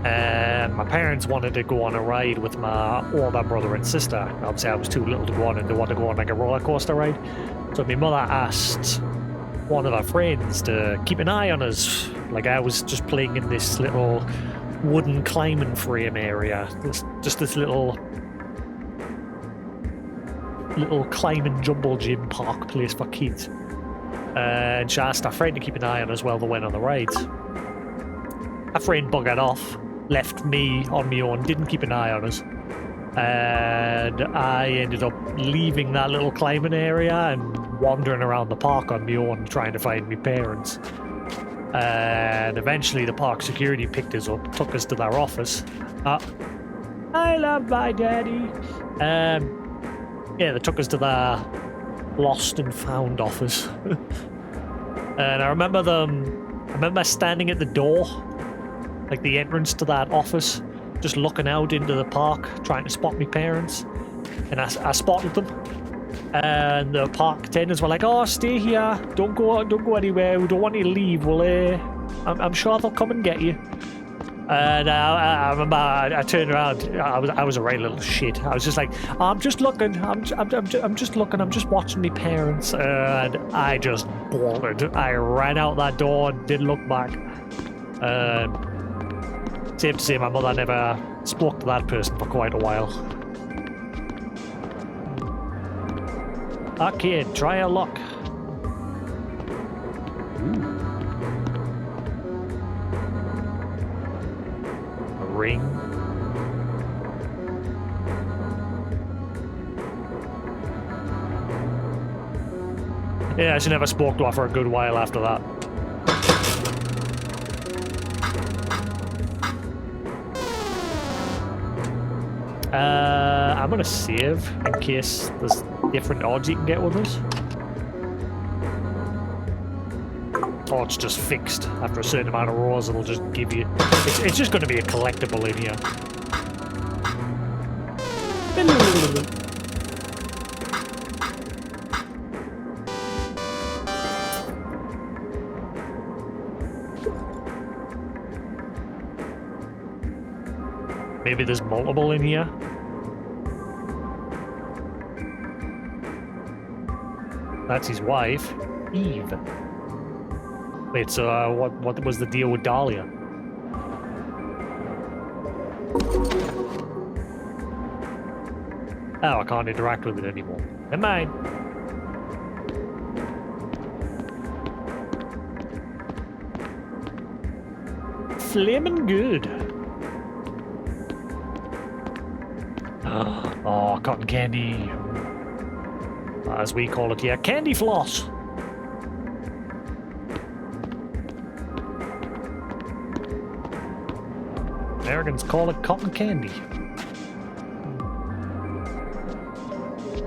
And my parents wanted to go on a ride with my older brother and sister. Obviously, I was too little to go on, and they wanted to go on like a roller coaster ride. So my mother asked one of our friends to keep an eye on us. Like I was just playing in this little wooden climbing frame area. Just this little climbing jumble gym park place for kids. And she asked our friend to keep an eye on us while they went on the rides. Our friend buggered off, left me on my own, didn't keep an eye on us. And I ended up leaving that little climbing area and wandering around the park on my own trying to find my parents. And eventually the park security picked us up, took us to their office. I love my daddy. Yeah, they took us to their lost and found office. And I remember standing at the door, like the entrance to that office, just looking out into the park, trying to spot my parents. And I spotted them. And the park attendants were like, "Oh, stay here. Don't go anywhere. We don't want you to leave. I'm sure they'll come and get you." And I remember I turned around. I was a right little shit. I was just like, "I'm just looking. I'm just looking. I'm just watching my parents." And I just bolted. I ran out that door and didn't look back. Safe to say, my mother never spoke to that person for quite a while. Okay, try your luck. A ring. Yeah, she never spoke to her for a good while after that. I'm gonna save in case there's different odds you can get with this. Or it's just fixed. After a certain amount of rows, it'll just give you... It's just gonna be a collectible in here. Maybe there's multiple in here. That's his wife, Eve. Wait, so what was the deal with Dahlia? Oh, I can't interact with it anymore. Never mind. Flamin' good. Oh, cotton candy. As we call it here, candy floss. Americans call it cotton candy.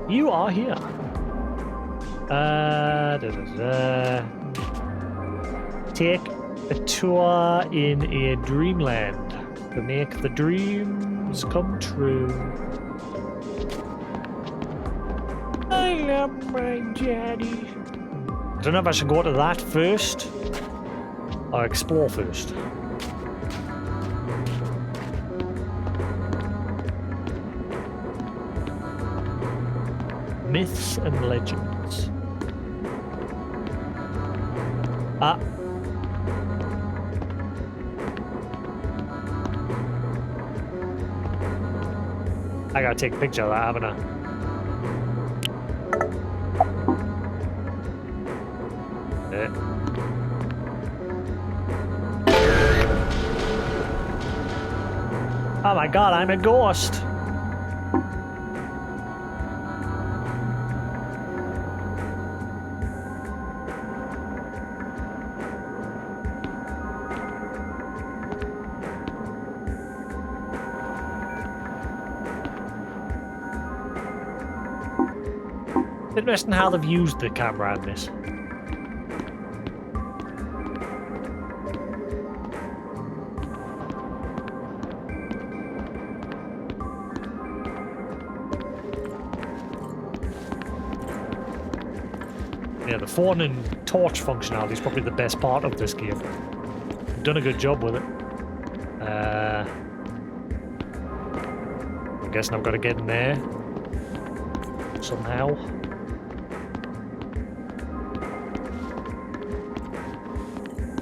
You are here. Take a tour in a dreamland to make the dreams come true. I love my daddy. I don't know if I should go to that first or explore first. Myths and legends. Ah. I gotta take a picture of that, haven't I? Oh my god, I'm a ghost! Interesting how they've used the camera in this. Yeah, the phone and torch functionality is probably the best part of this game. They've done a good job with it. I'm guessing I've got to get in there somehow.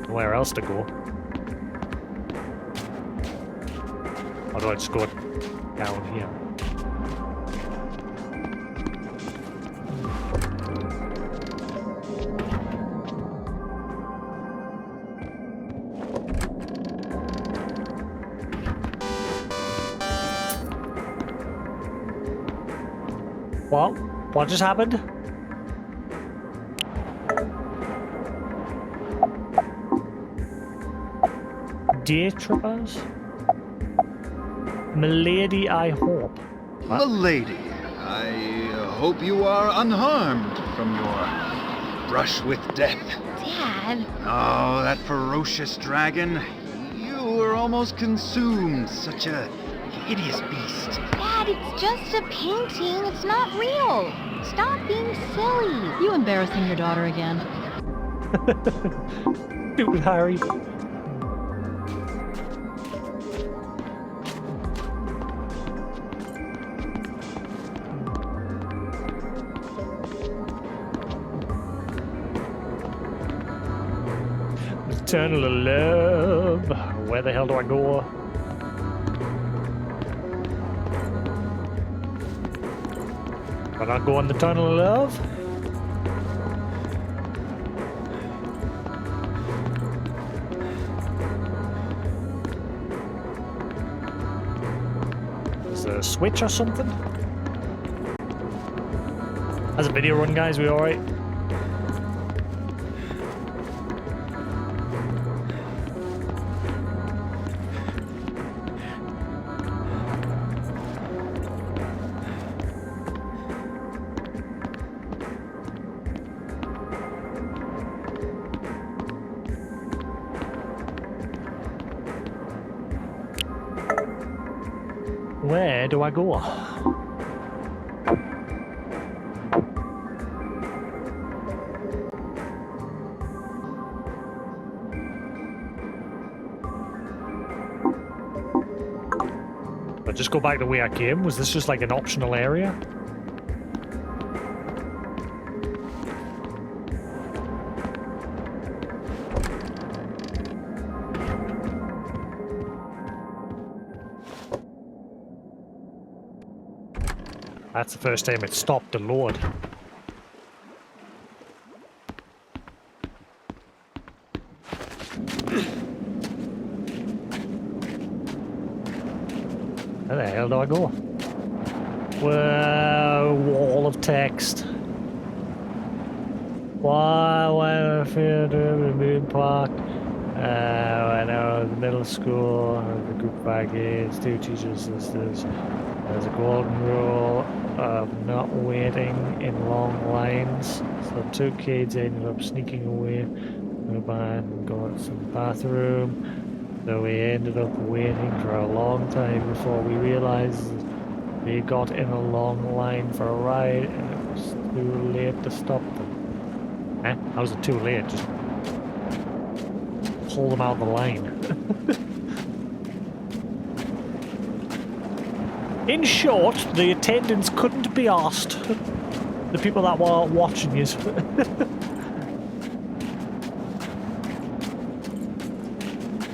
Where else to go? Or do I just go down here? What? What just happened? Day trippers? Milady, I hope. What? Milady, I hope you are unharmed from your brush with death. Dad. Oh, that ferocious dragon. You were almost consumed. Such a hideous beast. Dad, it's just a painting. It's not real. Stop being silly. You embarrassing your daughter again. Dude, Harry. Tunnel of love. Where the hell do I go? Can I go in the tunnel of love? Is there a switch or something? How's the video run, guys? We alright? Where do I go? But just go back the way I came? Was this just like an optional area? That's the first time it stopped to load. Where the hell do I go? Whoa, wall of text. Why I feel to the moon park? When I was in middle school, I was a group of kids, 2 teachers, sisters. There's a golden rule of not waiting in long lines. So 2 kids ended up sneaking away behind and got to the bathroom. So we ended up waiting for a long time before we realized we got in a long line for a ride and it was too late to stop them. Eh? How was it too late? Just pull them out of the line. In short, the attendants couldn't be asked. the people that were watching you.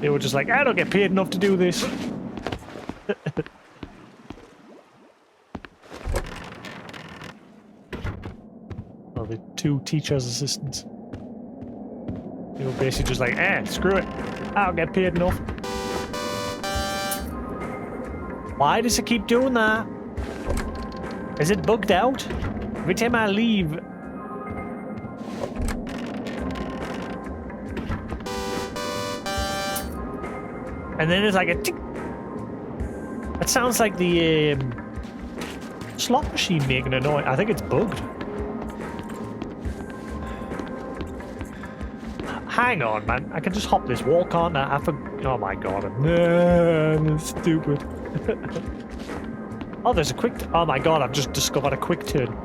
They were just like, I don't get paid enough to do this. Well, the two teacher's assistants. They were basically just like, screw it. I don't get paid enough. Why does it keep doing that? Is it bugged out? Every time I leave... And then it's like a tick. That sounds like the slot machine making a noise. I think it's bugged. Hang on, man. I can just hop this wall, can't I? Oh my god. That's stupid. Oh, there's a quick... Oh my god, I've just discovered a quick turn.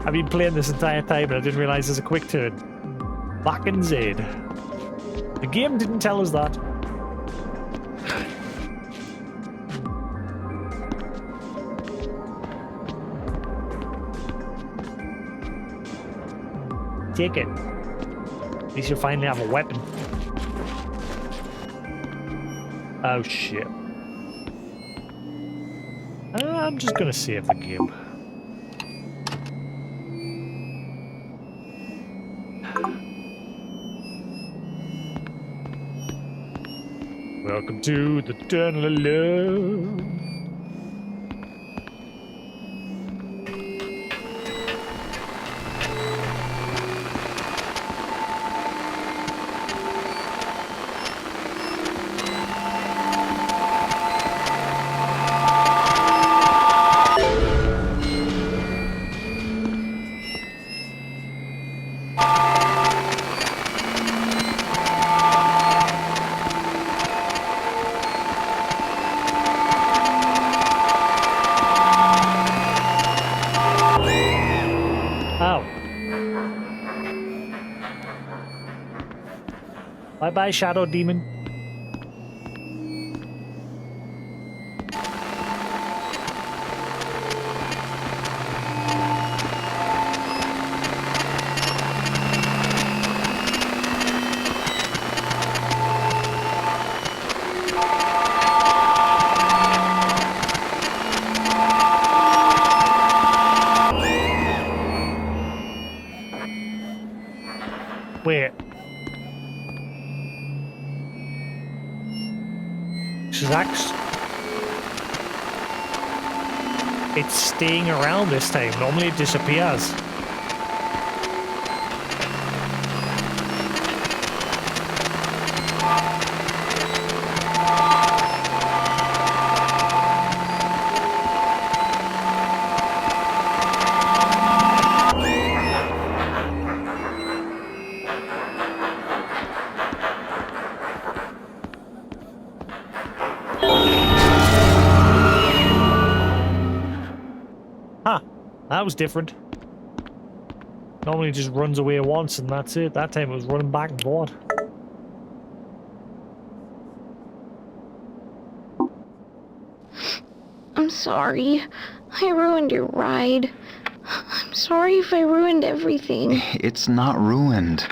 I've been playing this entire time and I didn't realize there's a quick turn. Back in Z. The game didn't tell us that. Take it. At least you finally have a weapon. Oh shit. I'm just gonna save the game. Welcome to the tunnel of love. Bye-bye, Shadow Demon. Wait. It's staying around this time. Normally it disappears. That was different. Normally it just runs away once and that's it. That time it was running back and forth. I'm sorry. I ruined your ride. I'm sorry if I ruined everything. It's not ruined.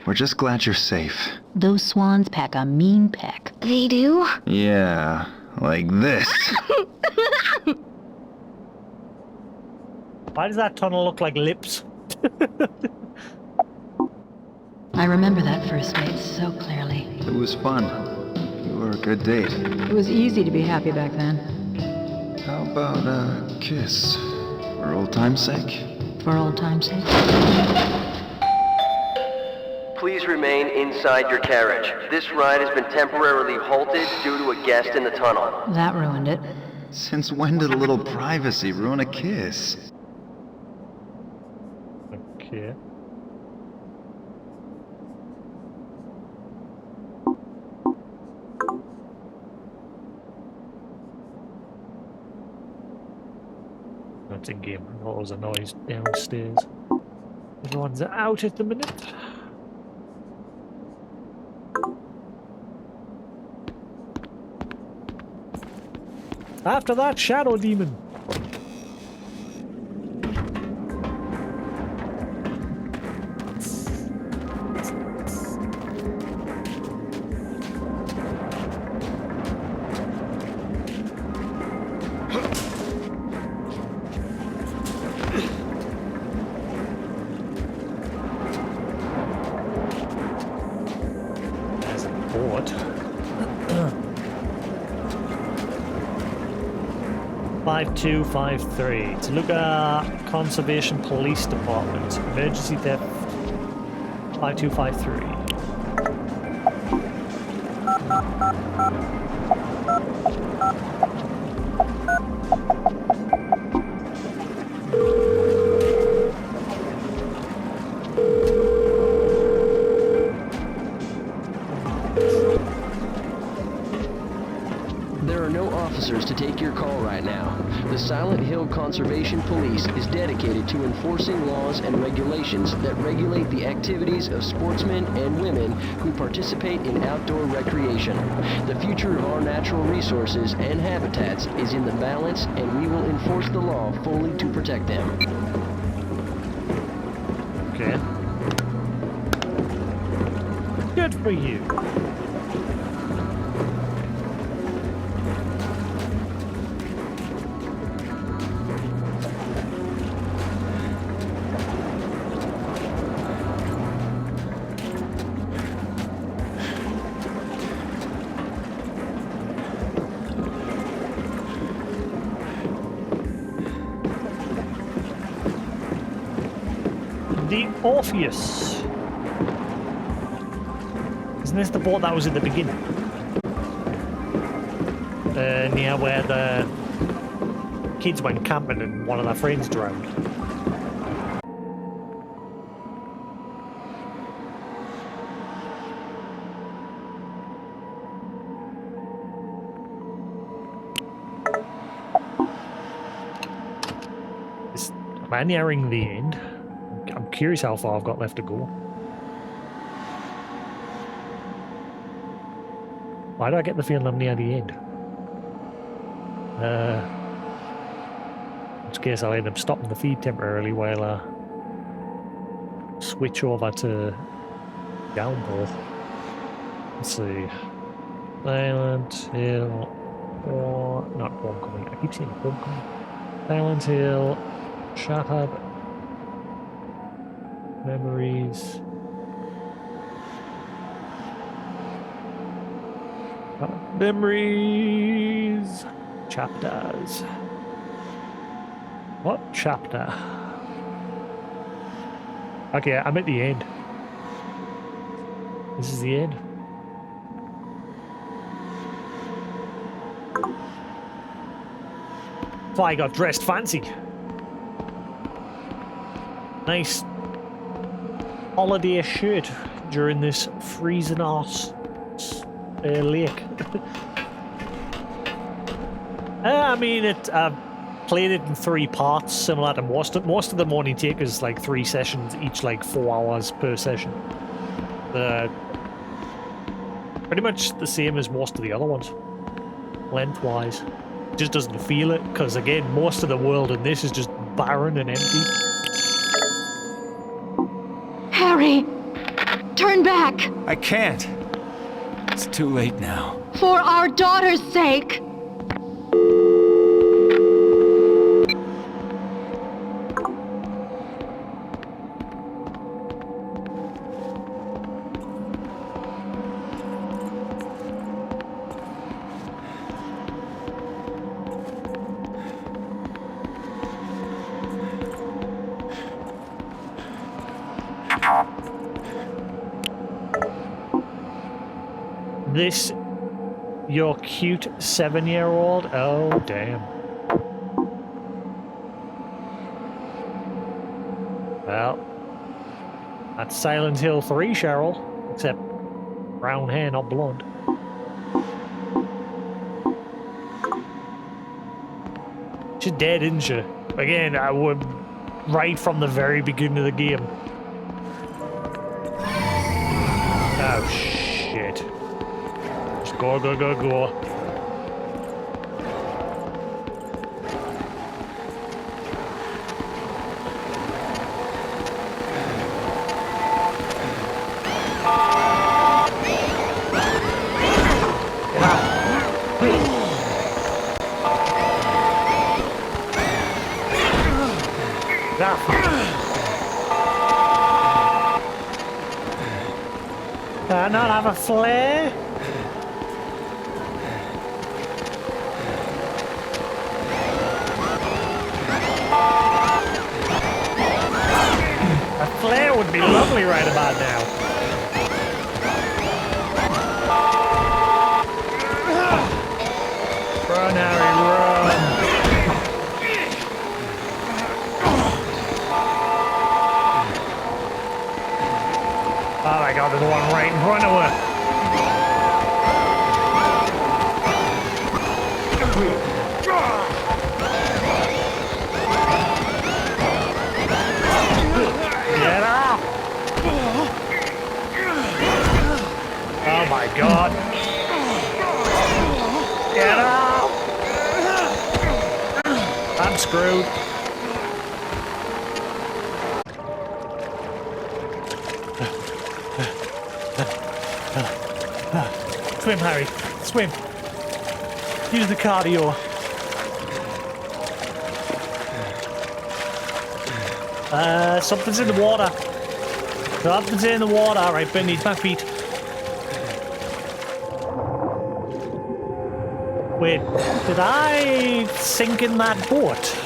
We're just glad you're safe. Those swans pack a mean peck. They do? Yeah, like this. Why does that tunnel look like lips? I remember that first date so clearly. It was fun. You were a good date. It was easy to be happy back then. How about a kiss? For old time's sake? For old time's sake? Please remain inside your carriage. This ride has been temporarily halted due to a guest in the tunnel. That ruined it. Since when did a little privacy ruin a kiss? Okay. That's in game. I thought it was a noise downstairs. Everyone's out at the minute. After that, Shadow Demon. but 5253. Toluca Conservation Police Department. Emergency theft 5253. There are no officers to take your call right now. The Silent Hill Conservation Police is dedicated to enforcing laws and regulations that regulate the activities of sportsmen and women who participate in outdoor recreation. The future of our natural resources and habitats is in the balance, and we will enforce the law fully to protect them. Okay. Good for you. The Orpheus. Isn't this the boat that was at the beginning? Near where the kids went camping and one of their friends drowned. Am I nearing the end? I'm curious how far I've got left to go. Why do I get the feeling I'm near the end? In which case I'll end up stopping the feed temporarily while I switch over to downpour. Let's see. Silent Hill or not Homecoming. I keep saying Homecoming. Silent Hill, Shattered Memories. Memories. Chapters. What chapter? Okay, I'm at the end. This is the end. So I got dressed fancy. Nice holiday shirt during this freezing ass lake. I mean, I've played it in 3 parts, similar to most of them only take us like 3 sessions, each like 4 hours per session. Pretty much the same as most of the other ones, lengthwise. Just doesn't feel it, because again, most of the world in this is just barren and empty. Harry! Turn back! I can't. It's too late now. For our daughter's sake! This, your cute 7-year-old? Oh, damn. Well, that's Silent Hill 3, Cheryl. Except brown hair, not blonde. She's dead, isn't she? Again, I would right from the very beginning of the game. Oh, shit. Just go, go, go, go. Can I not have a flare? A flare would be lovely right about now. Run, Harry, run. Oh my god, there's one right in front of her. Get up! Oh my god. Get up! I'm screwed. Swim, Harry. Swim. Use the cardio. Something's in the water. Something's in the water right beneath my feet. Wait, did I sink in that boat?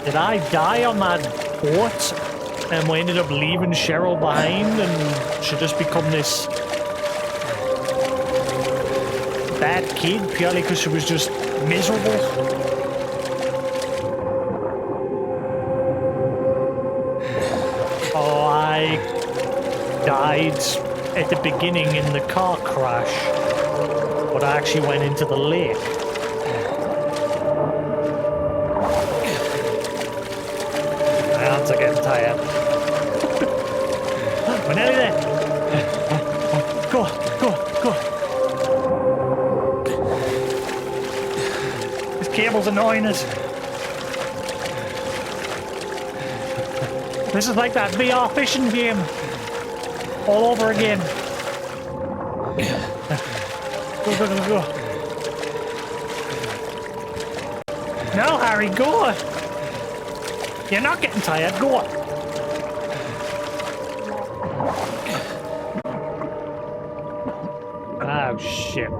Did I die on that boat and we ended up leaving Cheryl behind and she just become this bad kid purely because she was just miserable? Oh, I died at the beginning in the car crash, but I actually went into the lake. My arms are getting tired. We're nearly there. Go, go, go. This cable's annoying us. This is like that VR fishing game. All over again. Go, go, go, go. No, Harry, go. You're not getting tired. Go. Oh, shit.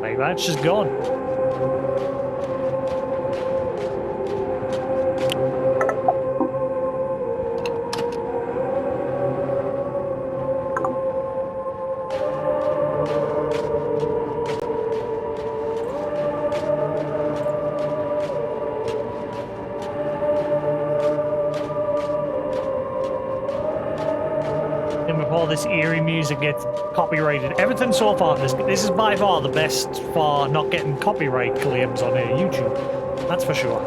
Like, that's just gone. This eerie music gets copyrighted. Everything so far, this is by far the best for not getting copyright claims on YouTube. That's for sure.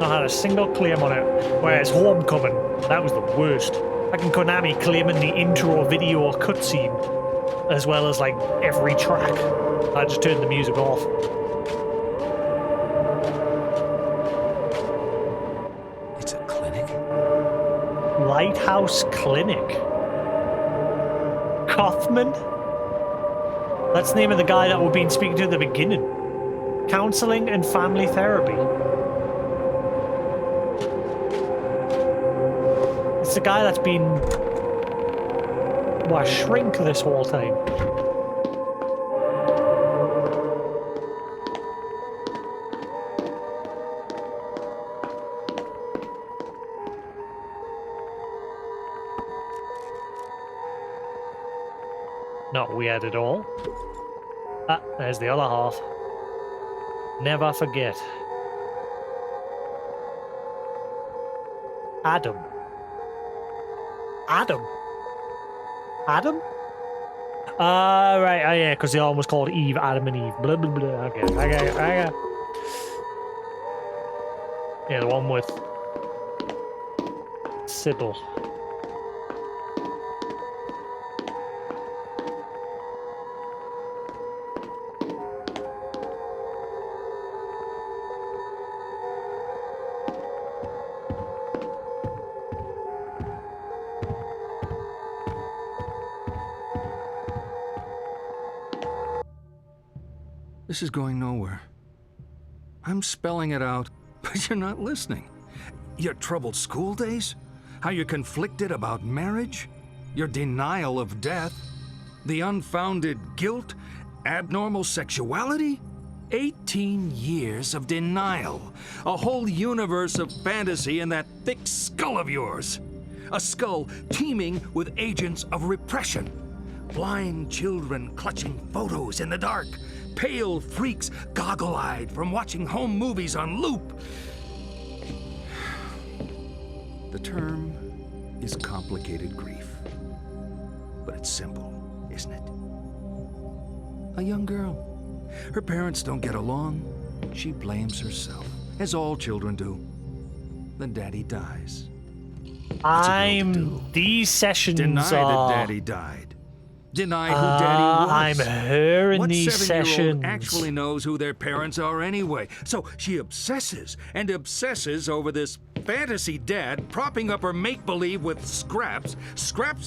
Not had a single claim on it. Whereas Homecoming, that was the worst. Fucking Konami claiming the intro video cutscene, as well as like every track. I just turned the music off. It's a clinic? Lighthouse Clinic. Kaufman? That's the name of the guy that we've been speaking to at the beginning. Counseling and family therapy. It's the guy that's been a shrink this whole time. Not weird at all. Ah, there's the other half. Never forget. Adam. Adam? Adam? Right, yeah, because they almost called Eve Adam and Eve. Blah, blah, blah. Okay, okay. Yeah, the one with Sybil. This is going nowhere. I'm spelling it out, but you're not listening. Your troubled school days? How you're conflicted about marriage? Your denial of death? The unfounded guilt? Abnormal sexuality? 18 years of denial. A whole universe of fantasy in that thick skull of yours. A skull teeming with agents of repression. Blind children clutching photos in the dark. Pale freaks goggle-eyed from watching home movies on loop. The term is complicated grief. But it's simple, isn't it? A young girl. Her parents don't get along. She blames herself, as all children do. Then daddy dies. These sessions Deny are... that daddy died. Deny who daddy was. I'm her in What these 7-year-old sessions. actually knows who their parents are anyway? So she obsesses and obsesses over this fantasy dad propping up her make-believe with scraps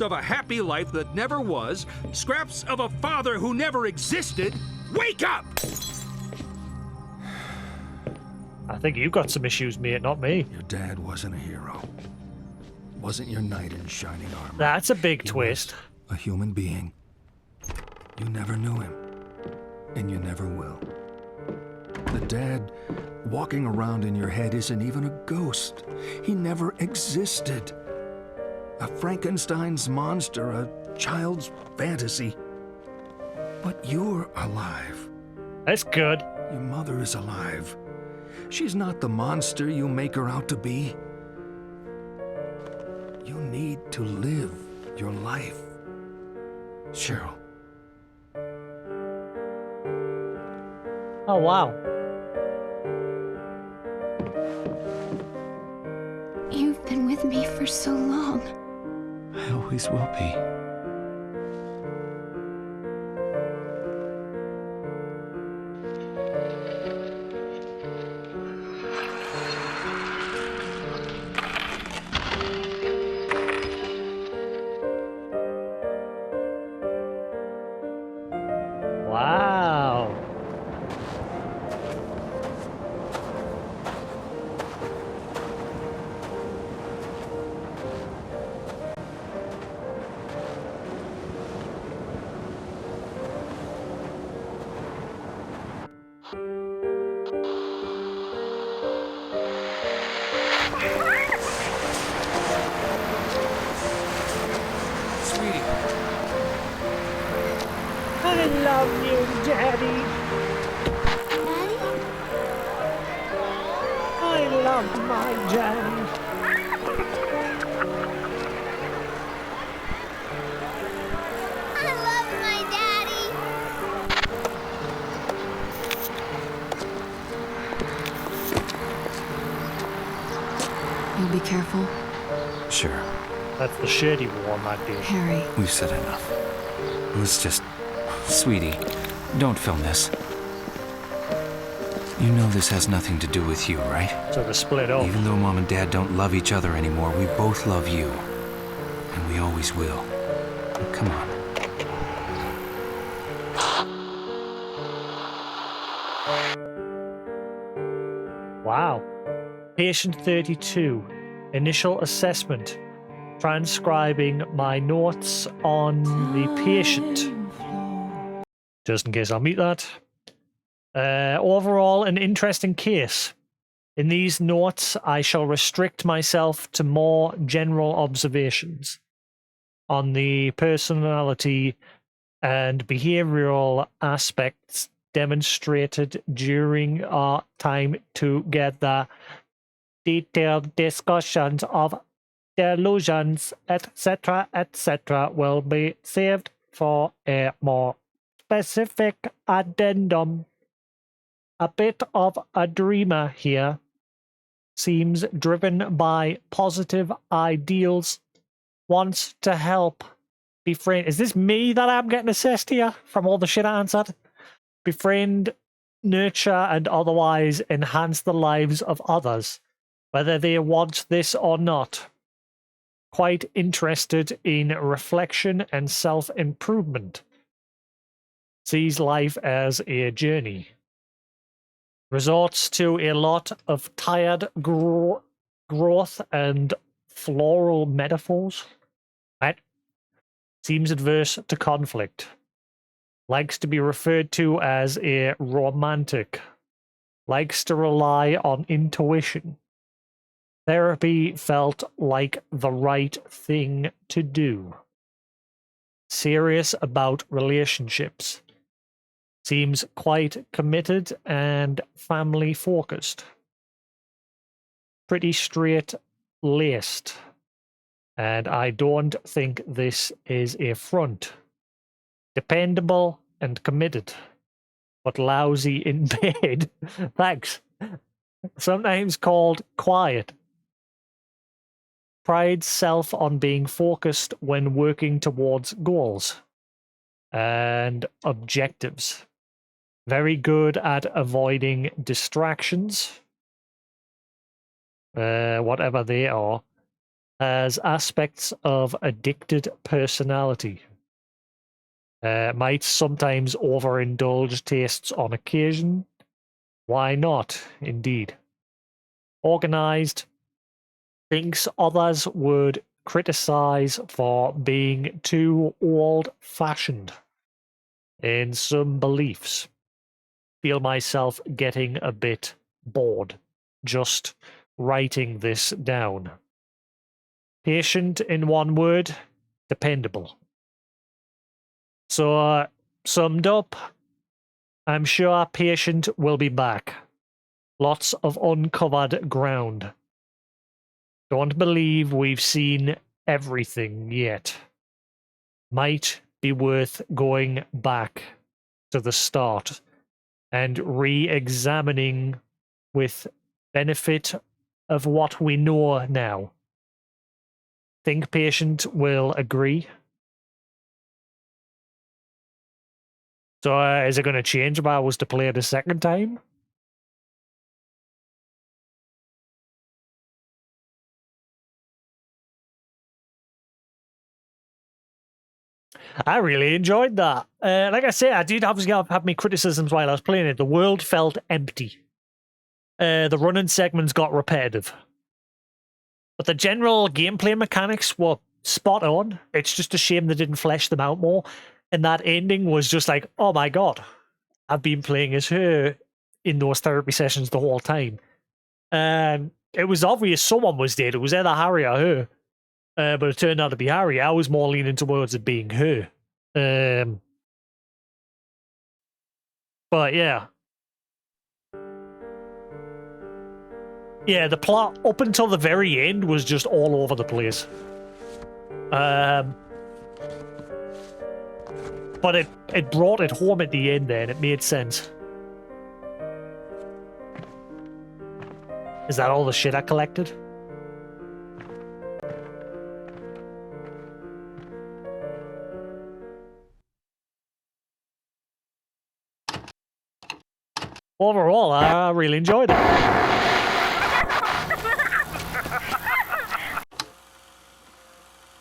of a happy life that never was, scraps of a father who never existed. Wake up! I think you got some issues, mate, not me. Your dad wasn't a hero. Wasn't your knight in shining armor. That's a big He twist. was a human being. You never knew him, and you never will. The dad walking around in your head isn't even a ghost. He never existed. A Frankenstein's monster, a child's fantasy. But you're alive. That's good. Your mother is alive. She's not the monster you make her out to be. You need to live your life. Cheryl. Oh, wow. You've been with me for so long. I always will be. Wow. Sweetie. I love you, Daddy. I love my Daddy. I love my daddy. You'll be careful, Sure. That's the shady one, that dude. Harry. We've said enough. Let's just... Sweetie, don't film this. You know this has nothing to do with you, right? So they're split up. Even though Mom and Dad don't love each other anymore, we both love you. And we always will. Now, come on. Wow. Patient 32. Initial assessment. Transcribing my notes on the patient. Just in case I'll meet that. Overall, an interesting case. In these notes, I shall restrict myself to more general observations on the personality and behavioral aspects demonstrated during our time together. Detailed discussions of delusions, etc., will be saved for a more specific addendum. A bit of a dreamer here. Seems driven by positive ideals. Wants to help befriend. Is this me that I'm getting assessed here from all the shit I answered? Befriend, nurture, and otherwise enhance the lives of others, whether they want this or not. Quite interested in reflection and self-improvement. sees life as a journey, resorts to a lot of tired growth and floral metaphors, right? Seems adverse to conflict, likes to be referred to as a romantic, likes to rely on intuition. Therapy felt like the right thing to do. Serious about relationships. Seems quite committed and family focused. Pretty straight laced. And I don't think this is a front. Dependable and committed, but lousy in bed. Thanks. Sometimes called quiet. Prides self on being focused when working towards goals and objectives. Very good at avoiding distractions, whatever they are. Has aspects of addicted personality. Might sometimes overindulge tastes on occasion. Why not, indeed. Organized. Thinks others would criticize for being too old-fashioned in some beliefs. Feel myself getting a bit bored just writing this down. Patient in one word, dependable. So, summed up, I'm sure Patient will be back. Lots of uncovered ground. Don't believe we've seen everything yet. Might be worth going back to the start and re-examining with benefit of what we know now. Think Patient will agree. So is it going to change if I was to play it a second time? I really enjoyed that. Like I say, I did obviously have my criticisms while I was playing it. The world felt empty. The running segments got repetitive. But the general gameplay mechanics were spot on. It's just a shame they didn't flesh them out more. And that ending was just like, oh my god, I've been playing as her in those therapy sessions the whole time. And it was obvious someone was dead. It was either Harry or her. But it turned out to be Harry. I was more leaning towards it being her. But yeah. Yeah, the plot up until the very end was just all over the place. But it brought it home at the end there, and it made sense. Is that all the shit I collected? Overall, I really enjoyed it.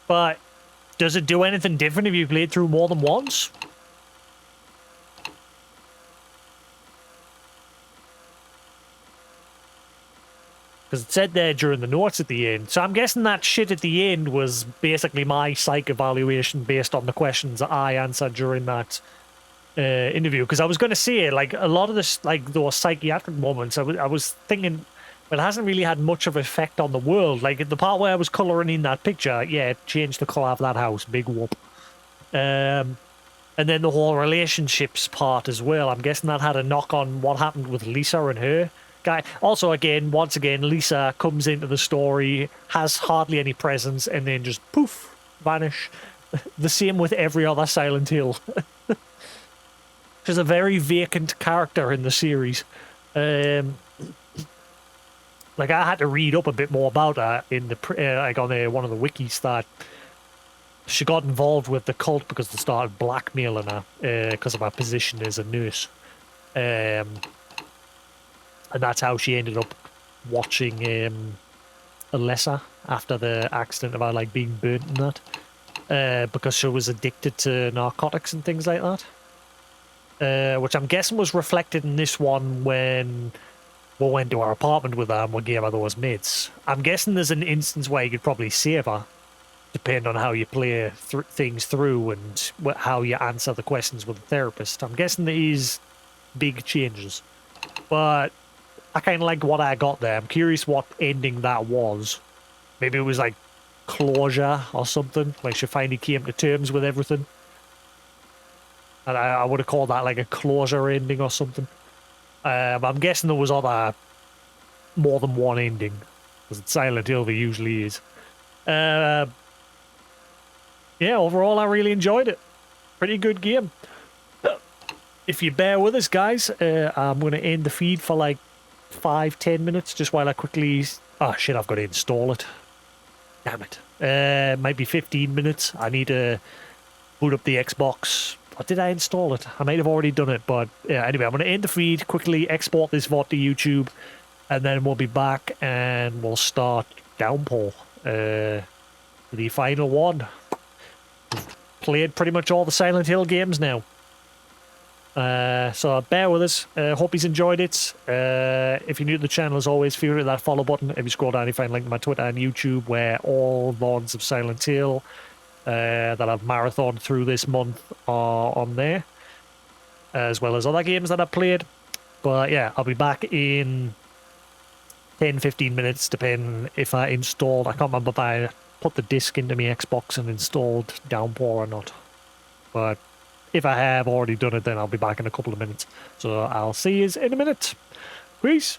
But does it do anything different if you played through more than once? Because it said there during the notes at the end. So I'm guessing that shit at the end was basically my psych evaluation based on the questions that I answered during that interview. Because I was going to say, like, a lot of this, like, those psychiatric moments, I was thinking, well, it hasn't really had much of an effect on the world. Like, the part where I was colouring in that picture, yeah, it changed the colour of that house. Big whoop. And then the whole relationships part as well. I'm guessing that had a knock on what happened with Lisa and her guy. Also, once again, Lisa comes into the story, has hardly any presence, and then just poof, vanish. The same with every other Silent Hill. She's a very vacant character in the series. Like, I had to read up a bit more about her in the like on one of the wikis that she got involved with the cult because they started blackmailing her because of her position as a nurse. And that's how she ended up watching Alessa after the accident of her, like, being burnt and that. Because she was addicted to narcotics and things like that. which I'm guessing was reflected in this one when we went to our apartment with her and we gave her those mids. I'm guessing there's an instance where you could probably save her, depending on how you play things through and how you answer the questions with the therapist. I'm guessing there is big changes, but I kind of liked what I got there. I'm curious what ending that was. Maybe it was like closure or something, like she finally came to terms with everything. And I would have called that like a closure ending or something. I'm guessing there was more than one ending, because it's Silent Hill there usually is. Yeah, overall I really enjoyed it. Pretty good game. If you bear with us, guys, I'm going to end the feed for like 5-10 minutes, just while I quickly... Oh shit, I've got to install it. Damn it. Might be 15 minutes. I need to boot up the Xbox. Or did I install it? I might have already done it, but yeah, anyway, I'm going to end the feed, quickly export this VOD to YouTube, and then we'll be back and we'll start Downpour. The final one. We've played pretty much all the Silent Hill games now. So bear with us. Hope you've enjoyed it. If you're new to the channel, as always, feel free to hit that follow button. If you scroll down, you find a link to my Twitter and YouTube, where all VODs of Silent Hill that I've marathoned through this month are on there, as well as other games that I've played. But yeah, I'll be back in 10-15 minutes, depending if I installed... I can't remember if I put the disc into my Xbox and installed Downpour or not. But if I have already done it, then I'll be back in a couple of minutes. So I'll see you in a minute. Peace.